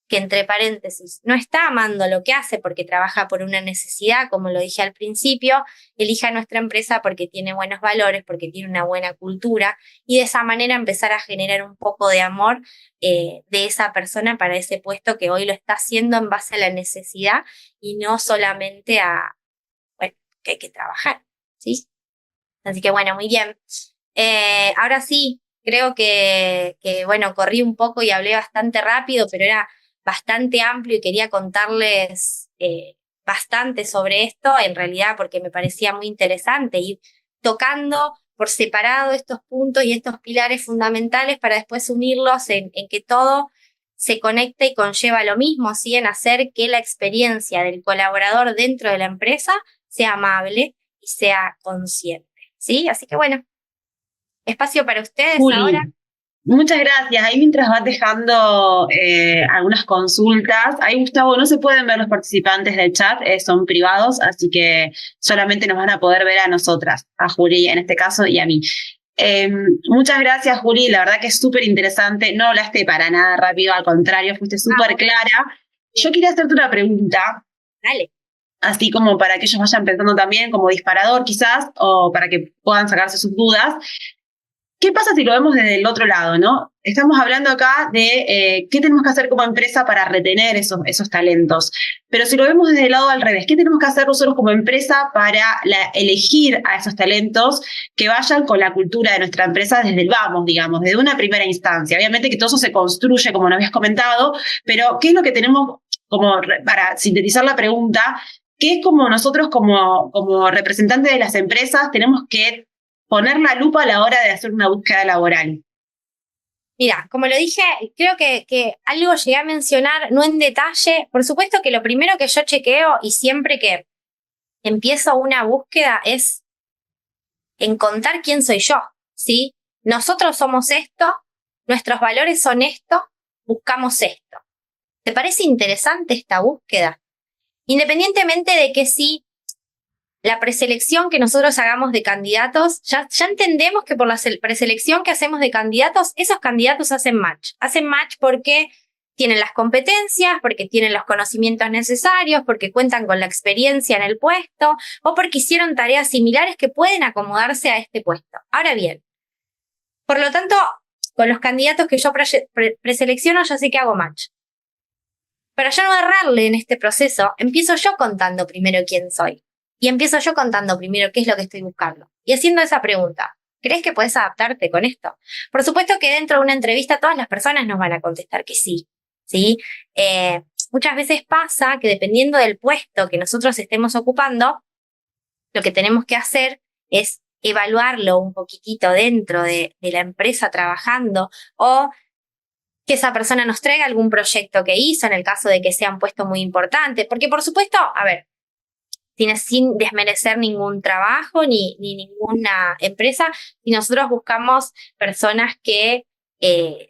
que entre paréntesis no está amando lo que hace porque trabaja por una necesidad, como lo dije al principio, elija nuestra empresa porque tiene buenos valores, porque tiene una buena cultura y de esa manera empezar a generar un poco de amor de esa persona para ese puesto que hoy lo está haciendo en base a la necesidad y no solamente bueno, que hay que trabajar, ¿sí? Así que bueno, muy bien. Ahora sí, creo bueno, corrí un poco y hablé bastante rápido, pero era bastante amplio y quería contarles bastante sobre esto, en realidad porque me parecía muy interesante ir tocando por separado estos puntos y estos pilares fundamentales para después unirlos en que todo se conecta y conlleva lo mismo, ¿sí? En hacer que la experiencia del colaborador dentro de la empresa sea amable y sea consciente, ¿sí? Así que bueno, espacio para ustedes ahora. Juli, muchas gracias. Ahí mientras vas dejando algunas consultas, ahí Gustavo, no se pueden ver los participantes del chat, son privados, así que solamente nos van a poder ver a nosotras, a Juli en este caso y a mí. Muchas gracias, Juli, la verdad que es súper interesante, no hablaste para nada rápido, al contrario, fuiste súper clara. Yo quería hacerte una pregunta. Dale. Así como para que ellos vayan pensando también como disparador quizás, o para que puedan sacarse sus dudas. ¿Qué pasa si lo vemos desde el otro lado, no? Estamos hablando acá de qué tenemos que hacer como empresa para retener esos talentos. Pero si lo vemos desde el lado al revés, ¿qué tenemos que hacer nosotros como empresa para elegir a esos talentos que vayan con la cultura de nuestra empresa desde el vamos, digamos, desde una primera instancia? Obviamente que todo eso se construye, como nos habías comentado, pero ¿qué es lo que tenemos como, para sintetizar la pregunta, qué es como nosotros como representantes de las empresas tenemos que poner la lupa a la hora de hacer una búsqueda laboral? Mira, como lo dije, creo que algo llegué a mencionar, no en detalle. Por supuesto que lo primero que yo chequeo y siempre que empiezo una búsqueda es encontrar quién soy yo, ¿sí? Nosotros somos esto, nuestros valores son esto, buscamos esto. ¿Te parece interesante esta búsqueda? Independientemente de que sí, la preselección que nosotros hagamos de candidatos, ya entendemos que por la preselección que hacemos de candidatos, esos candidatos hacen match. Hacen match porque tienen las competencias, porque tienen los conocimientos necesarios, porque cuentan con la experiencia en el puesto o porque hicieron tareas similares que pueden acomodarse a este puesto. Ahora bien, por lo tanto, con los candidatos que yo preselecciono, ya sé que hago match. Para ya no errarle en este proceso, empiezo yo contando primero quién soy. Y empiezo yo contando primero qué es lo que estoy buscando. Y haciendo esa pregunta, ¿crees que puedes adaptarte con esto? Por supuesto que dentro de una entrevista todas las personas nos van a contestar que sí. ¿Sí? Muchas veces pasa que dependiendo del puesto que nosotros estemos ocupando, lo que tenemos que hacer es evaluarlo un poquitito dentro de la empresa trabajando o que esa persona nos traiga algún proyecto que hizo en el caso de que sea un puesto muy importante. Porque por supuesto, a ver, sin desmerecer ningún trabajo ni ninguna empresa, y nosotros buscamos personas que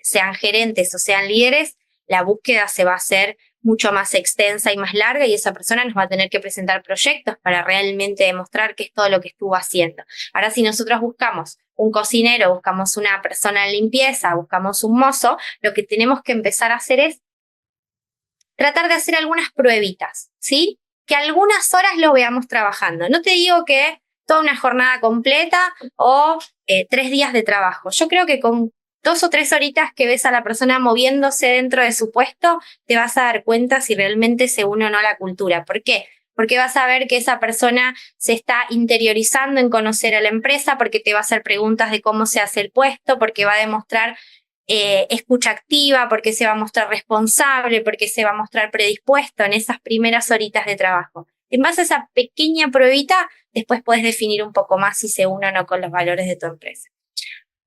sean gerentes o sean líderes, la búsqueda se va a hacer mucho más extensa y más larga, y esa persona nos va a tener que presentar proyectos para realmente demostrar qué es todo lo que estuvo haciendo. Ahora, si nosotros buscamos un cocinero, buscamos una persona en limpieza, buscamos un mozo, lo que tenemos que empezar a hacer es tratar de hacer algunas pruebitas, ¿sí? Que algunas horas lo veamos trabajando. No te digo que toda una jornada completa o 3 días de trabajo. Yo creo que con 2 o 3 horitas que ves a la persona moviéndose dentro de su puesto, te vas a dar cuenta si realmente se une o no la cultura. ¿Por qué? Porque vas a ver que esa persona se está interiorizando en conocer a la empresa, porque te va a hacer preguntas de cómo se hace el puesto, porque va a demostrar escucha activa, porque se va a mostrar responsable, porque se va a mostrar predispuesto en esas primeras horitas de trabajo. En base a esa pequeña pruebita, después puedes definir un poco más si se une o no con los valores de tu empresa.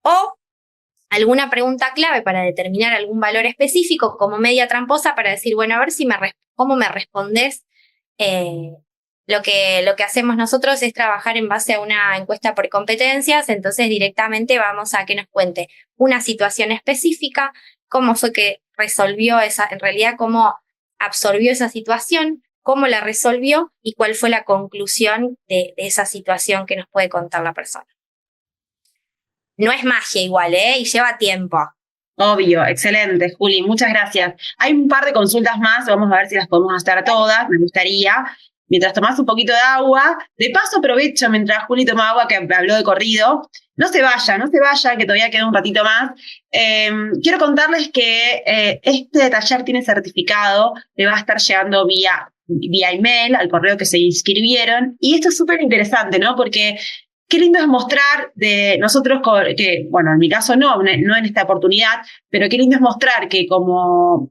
O alguna pregunta clave para determinar algún valor específico como media tramposa para decir, bueno, a ver si cómo me respondes. Lo que hacemos nosotros es trabajar en base a una encuesta por competencias, entonces directamente vamos a que nos cuente una situación específica, cómo fue que resolvió en realidad cómo absorbió esa situación, cómo la resolvió y cuál fue la conclusión de esa situación que nos puede contar la persona. No es magia igual, y lleva tiempo. Obvio, excelente, Juli, muchas gracias. Hay un par de consultas más, vamos a ver si las podemos hacer todas, me gustaría. Mientras tomás un poquito de agua, de paso aprovecho mientras Juli toma agua, que habló de corrido. No se vaya, que todavía queda un ratito más. Quiero contarles que este taller tiene certificado, le va a estar llegando vía email al correo que se inscribieron. Y esto es súper interesante, ¿no? Porque qué lindo es mostrar de nosotros, que, bueno, en mi caso no en esta oportunidad, pero qué lindo es mostrar que como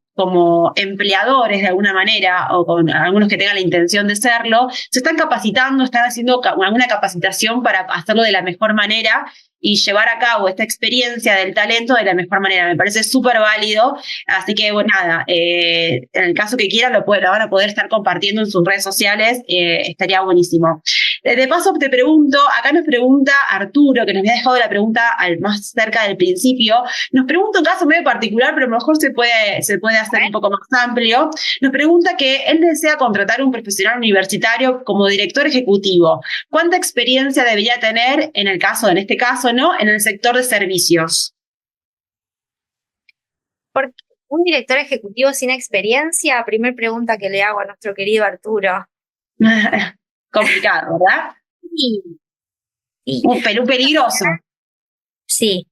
empleadores de alguna manera, o con algunos que tengan la intención de serlo, se están capacitando, están haciendo alguna capacitación para hacerlo de la mejor manera y llevar a cabo esta experiencia del talento de la mejor manera. Me parece súper válido, así que bueno, nada, en el caso que quieran lo van a poder estar compartiendo en sus redes sociales, estaría buenísimo. De paso te pregunto, acá nos pregunta Arturo, que nos había dejado la pregunta más cerca del principio, nos pregunta un caso medio particular, pero a lo mejor se puede hacer un poco más amplio. Nos pregunta que él desea contratar un profesional universitario como director ejecutivo. ¿Cuánta experiencia debería tener en este caso, ¿no? En el sector de servicios? Porque un director ejecutivo sin experiencia, primer pregunta que le hago a nuestro querido Arturo. Complicado, ¿verdad? Sí. Un peligroso. Sí.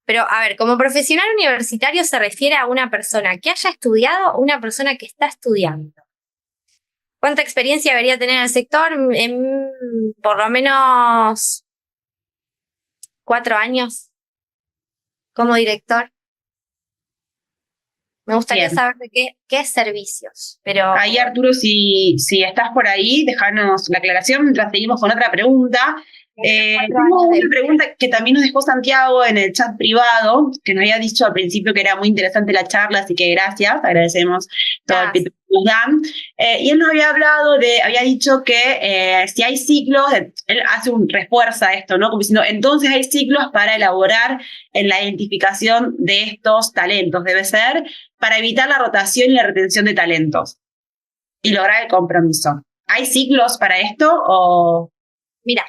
Pero, a ver, como profesional universitario se refiere a una persona que haya estudiado o una persona que está estudiando. ¿Cuánta experiencia debería tener en el sector? Por lo menos 4 años como director. Me gustaría saber de qué es servicios. Pero ahí, Arturo, si estás por ahí, déjanos la aclaración mientras seguimos con otra pregunta. Tengo una pregunta que también nos dejó Santiago en el chat privado, que nos había dicho al principio que era muy interesante la charla, así que gracias, agradecemos todo el feedback que nos dan. Y él nos había dicho que si hay ciclos, él refuerza esto, ¿no? Como diciendo, entonces hay ciclos para elaborar en la identificación de estos talentos, debe ser para evitar la rotación y la retención de talentos y lograr el compromiso. ¿Hay ciclos para esto o...? Mira,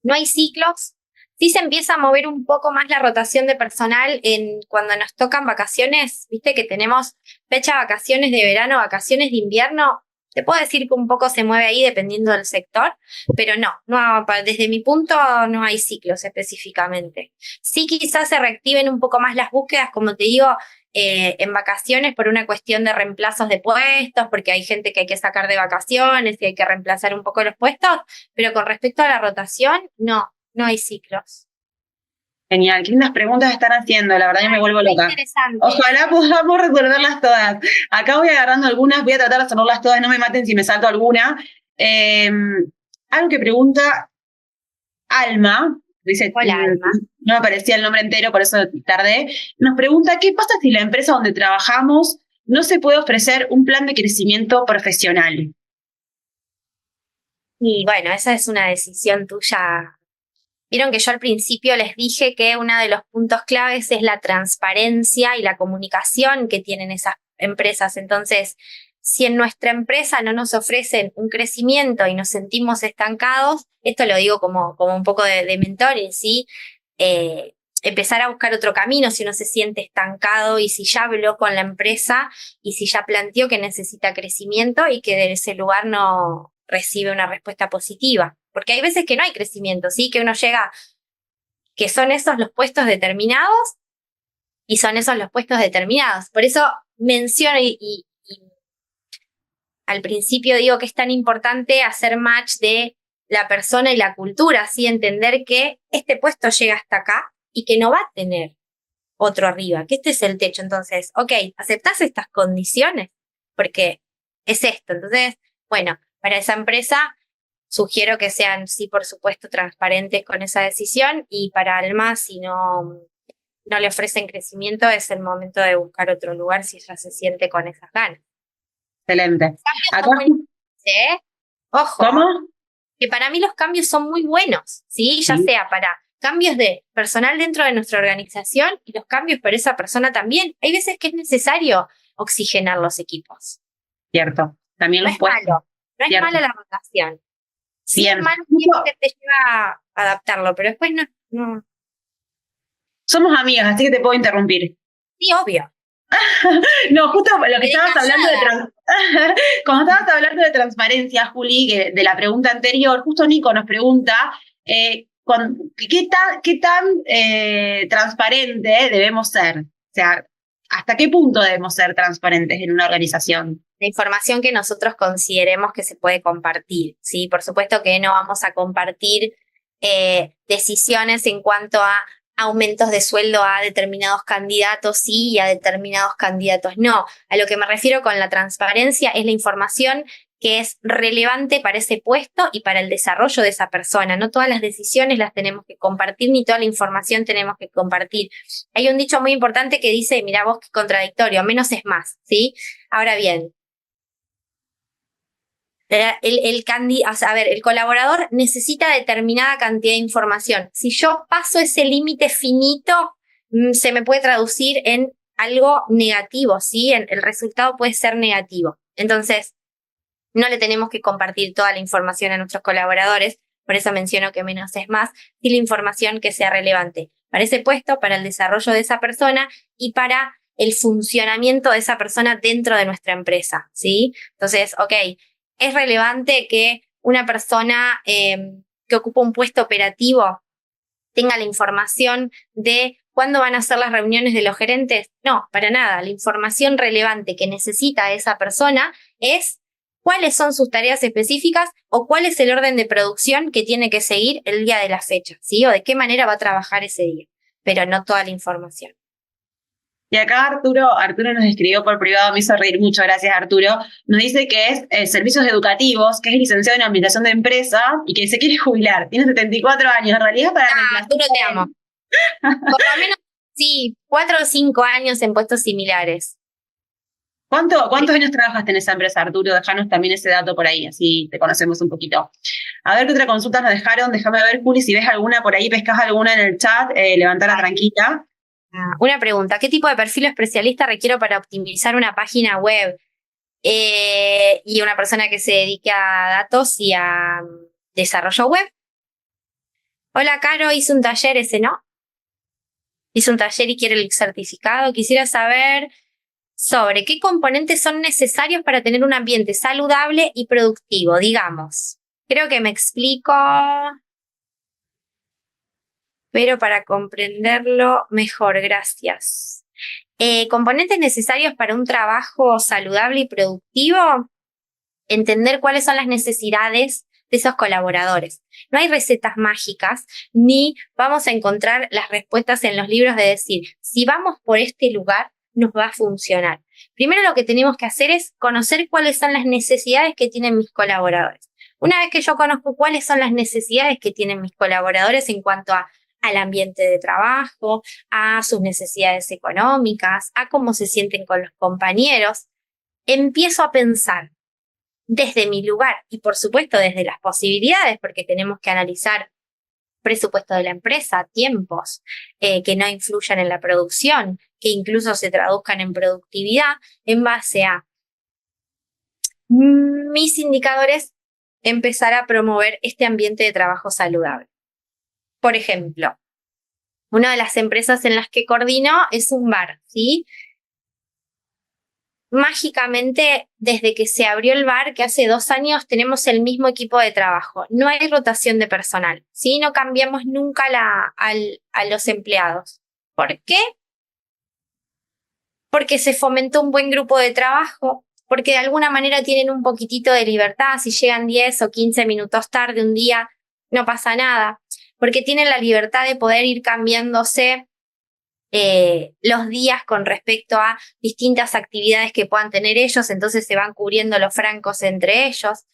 no hay ciclos. Sí se empieza a mover un poco más la rotación de personal cuando nos tocan vacaciones. Viste que tenemos fecha de vacaciones de verano, vacaciones de invierno. Te puedo decir que un poco se mueve ahí dependiendo del sector, pero no, desde mi punto no hay ciclos específicamente. Sí, quizás se reactiven un poco más las búsquedas, como te digo, en vacaciones por una cuestión de reemplazos de puestos, porque hay gente que hay que sacar de vacaciones y hay que reemplazar un poco los puestos, pero con respecto a la rotación, no hay ciclos. Genial, qué lindas preguntas están haciendo, la verdad yo me vuelvo loca. Interesante. Ojalá podamos resolverlas todas. Acá voy agarrando algunas, voy a tratar de resolverlas todas, no me maten si me salto alguna. Algo que pregunta Alma, dice, hola, Alma. No me aparecía el nombre entero, por eso tardé. Nos pregunta, ¿qué pasa si la empresa donde trabajamos no se puede ofrecer un plan de crecimiento profesional? Y bueno, esa es una decisión tuya. Vieron que yo al principio les dije que uno de los puntos claves es la transparencia y la comunicación que tienen esas empresas. Entonces, si en nuestra empresa no nos ofrecen un crecimiento y nos sentimos estancados, esto lo digo como un poco de mentoring, ¿sí? Empezar a buscar otro camino si uno se siente estancado y si ya habló con la empresa y si ya planteó que necesita crecimiento y que de ese lugar no recibe una respuesta positiva. Porque hay veces que no hay crecimiento, ¿sí? Que uno llega, que son esos los puestos determinados y son esos los puestos determinados. Por eso menciono y al principio digo que es tan importante hacer match de la persona y la cultura, ¿sí? Entender que este puesto llega hasta acá y que no va a tener otro arriba, que este es el techo. Entonces, ok, ¿aceptás estas condiciones? Porque es esto. Entonces, bueno, para esa empresa sugiero que sean, sí, por supuesto, transparentes con esa decisión y para Alma, si no le ofrecen crecimiento, es el momento de buscar otro lugar si ella se siente con esas ganas. Excelente. Cambios Acá, son muy buenos, ¿eh? Ojo, ¿cómo? que para mí los cambios son muy buenos, ¿sí? Ya Sí, sea para cambios de personal dentro de nuestra organización y los cambios para esa persona también. Hay veces que es necesario oxigenar los equipos. cierto. También No los es puestos. malo, no es Cierto. mala la rotación. Sí es Bien. malo el tiempo que te lleva a adaptarlo, pero después no. Somos amigas, así que te puedo interrumpir. Sí, obvio. No, justo lo que Quedé estabas hablando callada. cuando estabas hablando de transparencia, Juli, de la pregunta anterior, justo Nico nos pregunta qué tan transparente debemos ser. O sea, ¿hasta qué punto debemos ser transparentes en una organización? La información que nosotros consideremos que se puede compartir, ¿sí? Por supuesto que no vamos a compartir decisiones en cuanto a aumentos de sueldo a determinados candidatos sí y a determinados candidatos no. A lo que me refiero con la transparencia es la información que es relevante para ese puesto y para el desarrollo de esa persona. No todas las decisiones las tenemos que compartir, ni toda la información tenemos que compartir. Hay un dicho muy importante que dice, mira vos qué contradictorio, menos es más, ¿sí? Ahora bien, el colaborador necesita determinada cantidad de información. Si yo paso ese límite finito, se me puede traducir en algo negativo, ¿sí? El resultado puede ser negativo. Entonces, no le tenemos que compartir toda la información a nuestros colaboradores, por eso menciono que menos es más, y la información que sea relevante para ese puesto, para el desarrollo de esa persona y para el funcionamiento de esa persona dentro de nuestra empresa, ¿sí? Entonces, ok, es relevante que una persona que ocupa un puesto operativo tenga la información de cuándo van a ser las reuniones de los gerentes. No, para nada. La información relevante que necesita esa persona es cuáles son sus tareas específicas o cuál es el orden de producción que tiene que seguir el día de la fecha, ¿sí? O de qué manera va a trabajar ese día, pero no toda la información. Y acá Arturo nos escribió por privado, me hizo reír mucho, gracias Arturo. Nos dice que es servicios educativos, que es licenciado en administración de empresas y que se quiere jubilar. Tiene 74 años, en realidad para reemplazar. Arturo, te amo. Por lo menos, sí, 4 o 5 años en puestos similares. ¿Cuántos años trabajaste en esa empresa, Arturo? Déjanos también ese dato por ahí, así te conocemos un poquito. A ver qué otra consulta nos dejaron. Déjame ver, Juli, si ves alguna por ahí, pescas alguna en el chat, levantala tranquila. Una pregunta, ¿qué tipo de perfil especialista requiero para optimizar una página web? Y una persona que se dedique a datos y a desarrollo web. Hola, Caro, hice un taller, ese no. Hice un taller y quiero el certificado. Quisiera saber sobre qué componentes son necesarios para tener un ambiente saludable y productivo, digamos. Creo que me explico, pero para comprenderlo mejor, gracias. Componentes necesarios para un trabajo saludable y productivo, entender cuáles son las necesidades de esos colaboradores. No hay recetas mágicas, ni vamos a encontrar las respuestas en los libros de decir, si vamos por este lugar, nos va a funcionar. Primero lo que tenemos que hacer es conocer cuáles son las necesidades que tienen mis colaboradores. Una vez que yo conozco cuáles son las necesidades que tienen mis colaboradores en cuanto al ambiente de trabajo, a sus necesidades económicas, a cómo se sienten con los compañeros, empiezo a pensar desde mi lugar y por supuesto desde las posibilidades, porque tenemos que analizar presupuesto de la empresa, tiempos que no influyan en la producción, que incluso se traduzcan en productividad, en base a mis indicadores, empezar a promover este ambiente de trabajo saludable. Por ejemplo, una de las empresas en las que coordino es un bar, ¿sí? Mágicamente, desde que se abrió el bar, que hace 2 años, tenemos el mismo equipo de trabajo. No hay rotación de personal, ¿sí? No cambiamos nunca a los empleados. ¿Por qué? Porque se fomentó un buen grupo de trabajo, porque de alguna manera tienen un poquitito de libertad. Si llegan 10 o 15 minutos tarde un día, no pasa nada. Porque tienen la libertad de poder ir cambiándose los días con respecto a distintas actividades que puedan tener ellos, entonces se van cubriendo los francos entre ellos,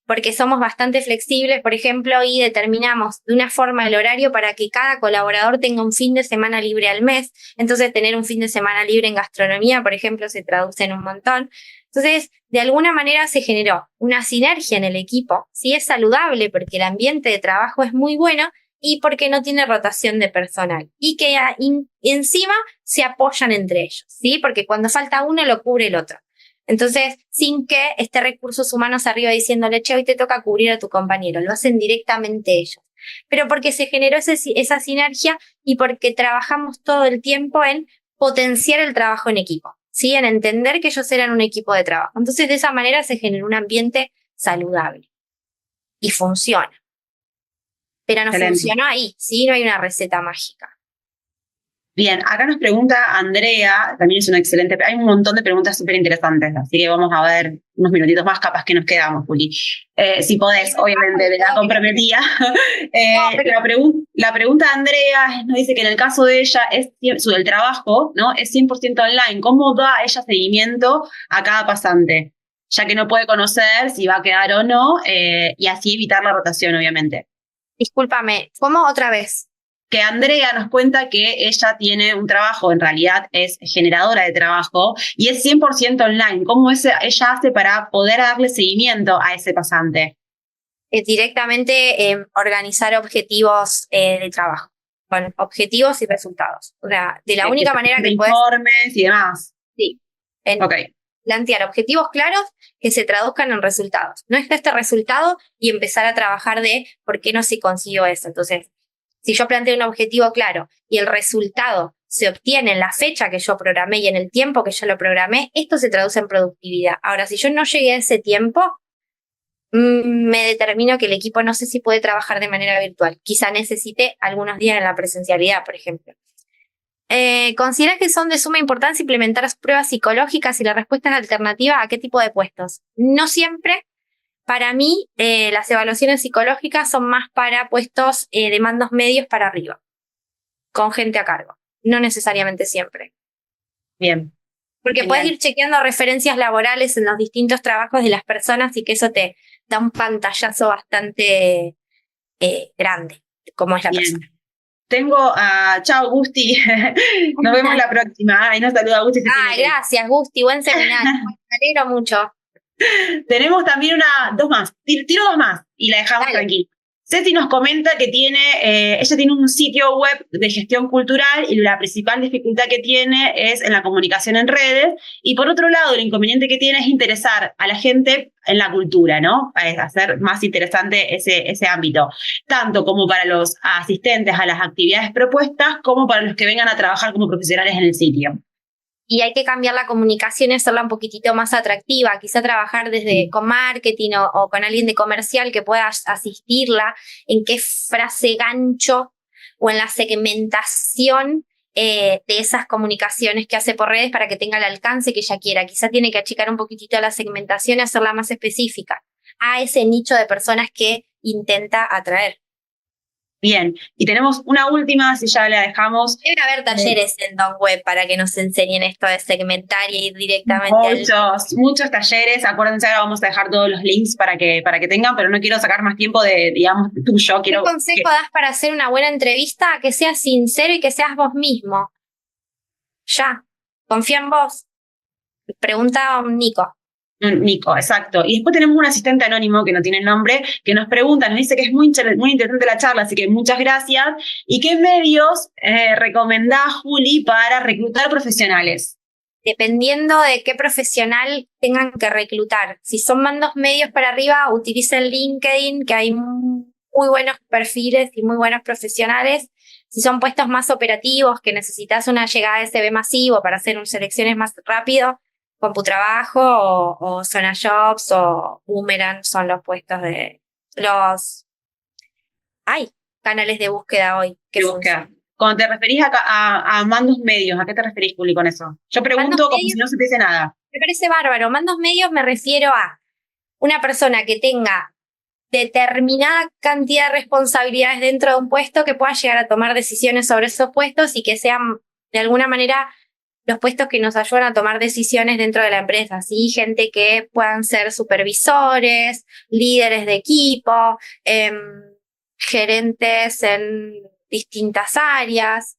porque somos bastante flexibles, por ejemplo, y determinamos de una forma el horario para que cada colaborador tenga un fin de semana libre al mes. Entonces tener un fin de semana libre en gastronomía, por ejemplo, se traduce en un montón. Entonces, de alguna manera se generó una sinergia en el equipo. Sí, es saludable porque el ambiente de trabajo es muy bueno, y porque no tiene rotación de personal. Y que encima se apoyan entre ellos, ¿sí? Porque cuando falta uno lo cubre el otro. Entonces, sin que esté recursos humanos arriba diciéndole, che, hoy te toca cubrir a tu compañero. Lo hacen directamente ellos. Pero porque se generó esa sinergia y porque trabajamos todo el tiempo en potenciar el trabajo en equipo, ¿sí? En entender que ellos eran un equipo de trabajo. Entonces, de esa manera se generó un ambiente saludable. Y funciona. Pero no Excelente. funcionó ahí, ¿sí? No hay una receta mágica. Bien, acá nos pregunta Andrea, también es una excelente, hay un montón de preguntas súper interesantes, así que vamos a ver unos minutitos más, capaz que nos quedamos, Juli. Si podés, obviamente, de la comprometida. La pregunta de Andrea nos dice que en el caso de ella, el trabajo, ¿no? Es 100% online. ¿Cómo da ella seguimiento a cada pasante? Ya que no puede conocer si va a quedar o no, y así evitar la rotación, obviamente. Discúlpame, ¿cómo otra vez? Que Andrea nos cuenta que ella tiene un trabajo, en realidad es generadora de trabajo y es 100% online. ¿Cómo ella hace para poder darle seguimiento a ese pasante? Directamente organizar objetivos de trabajo, con objetivos y resultados. O sea, de la única manera que puedes... Informes y demás. Sí. Okay. Plantear objetivos claros que se traduzcan en resultados. No está este resultado y empezar a trabajar de por qué no se consiguió eso. Entonces, si yo planteo un objetivo claro y el resultado se obtiene en la fecha que yo programé y en el tiempo que yo lo programé, esto se traduce en productividad. Ahora, si yo no llegué a ese tiempo, me determino que el equipo no sé si puede trabajar de manera virtual. Quizá necesite algunos días en la presencialidad, por ejemplo. ¿Considera que son de suma importancia implementar pruebas psicológicas y la respuesta es alternativa a qué tipo de puestos? No siempre. Para mí, las evaluaciones psicológicas son más para puestos de mandos medios para arriba, con gente a cargo. No necesariamente siempre. Bien. Porque Genial. puedes ir chequeando referencias laborales en los distintos trabajos de las personas y que eso te da un pantallazo bastante grande, como es la persona. Tengo a... Chao, Gusti. Nos vemos la próxima. Ahí nos saluda Gusti. Gracias, Gusti. Buen seminario. Me alegro mucho. Tenemos también dos más. Tiro 2 más y la dejamos tranquila. Ceci nos comenta que ella tiene un sitio web de gestión cultural y la principal dificultad que tiene es en la comunicación en redes. Y por otro lado, el inconveniente que tiene es interesar a la gente en la cultura, ¿no? Hacer más interesante ese ámbito, tanto como para los asistentes a las actividades propuestas, como para los que vengan a trabajar como profesionales en el sitio. Y hay que cambiar la comunicación y hacerla un poquitito más atractiva, quizá trabajar con marketing o con alguien de comercial que pueda asistirla en qué frase gancho o en la segmentación de esas comunicaciones que hace por redes para que tenga el alcance que ella quiera. Quizá tiene que achicar un poquitito la segmentación y hacerla más específica a ese nicho de personas que intenta atraer. Bien, y tenemos una última, si ya la dejamos. Debe haber talleres en Don Web para que nos enseñen esto de segmentar y ir directamente muchos talleres. Acuérdense, ahora vamos a dejar todos los links para que tengan, pero no quiero sacar más tiempo tuyo. ¿Qué consejo das para hacer una buena entrevista? Que seas sincero y que seas vos mismo. Ya, confía en vos. Pregunta a Nico. Nico, exacto. Y después tenemos un asistente anónimo que no tiene nombre, que nos pregunta, nos dice que es muy interesante la charla, así que muchas gracias. ¿Y qué medios recomendás, Juli, para reclutar profesionales? Dependiendo de qué profesional tengan que reclutar. Si son mandos medios para arriba, utilicen LinkedIn, que hay muy buenos perfiles y muy buenos profesionales. Si son puestos más operativos, que necesitas una llegada de CV masivo para hacer selecciones más rápido, CompuTrabajo o Zona Jobs o Boomerang son los puestos de los... Hay canales de búsqueda hoy que funcionan. Cuando te referís a mandos medios, ¿a qué te referís, Juli, con eso? Yo pregunto como si no supiese nada. Me parece bárbaro. Mandos medios me refiero a una persona que tenga determinada cantidad de responsabilidades dentro de un puesto, que pueda llegar a tomar decisiones sobre esos puestos y que sean de alguna manera los puestos que nos ayudan a tomar decisiones dentro de la empresa, ¿sí? Gente que puedan ser supervisores, líderes de equipo, gerentes en distintas áreas,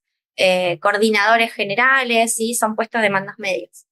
coordinadores generales, ¿sí? Son puestos de mandos medios.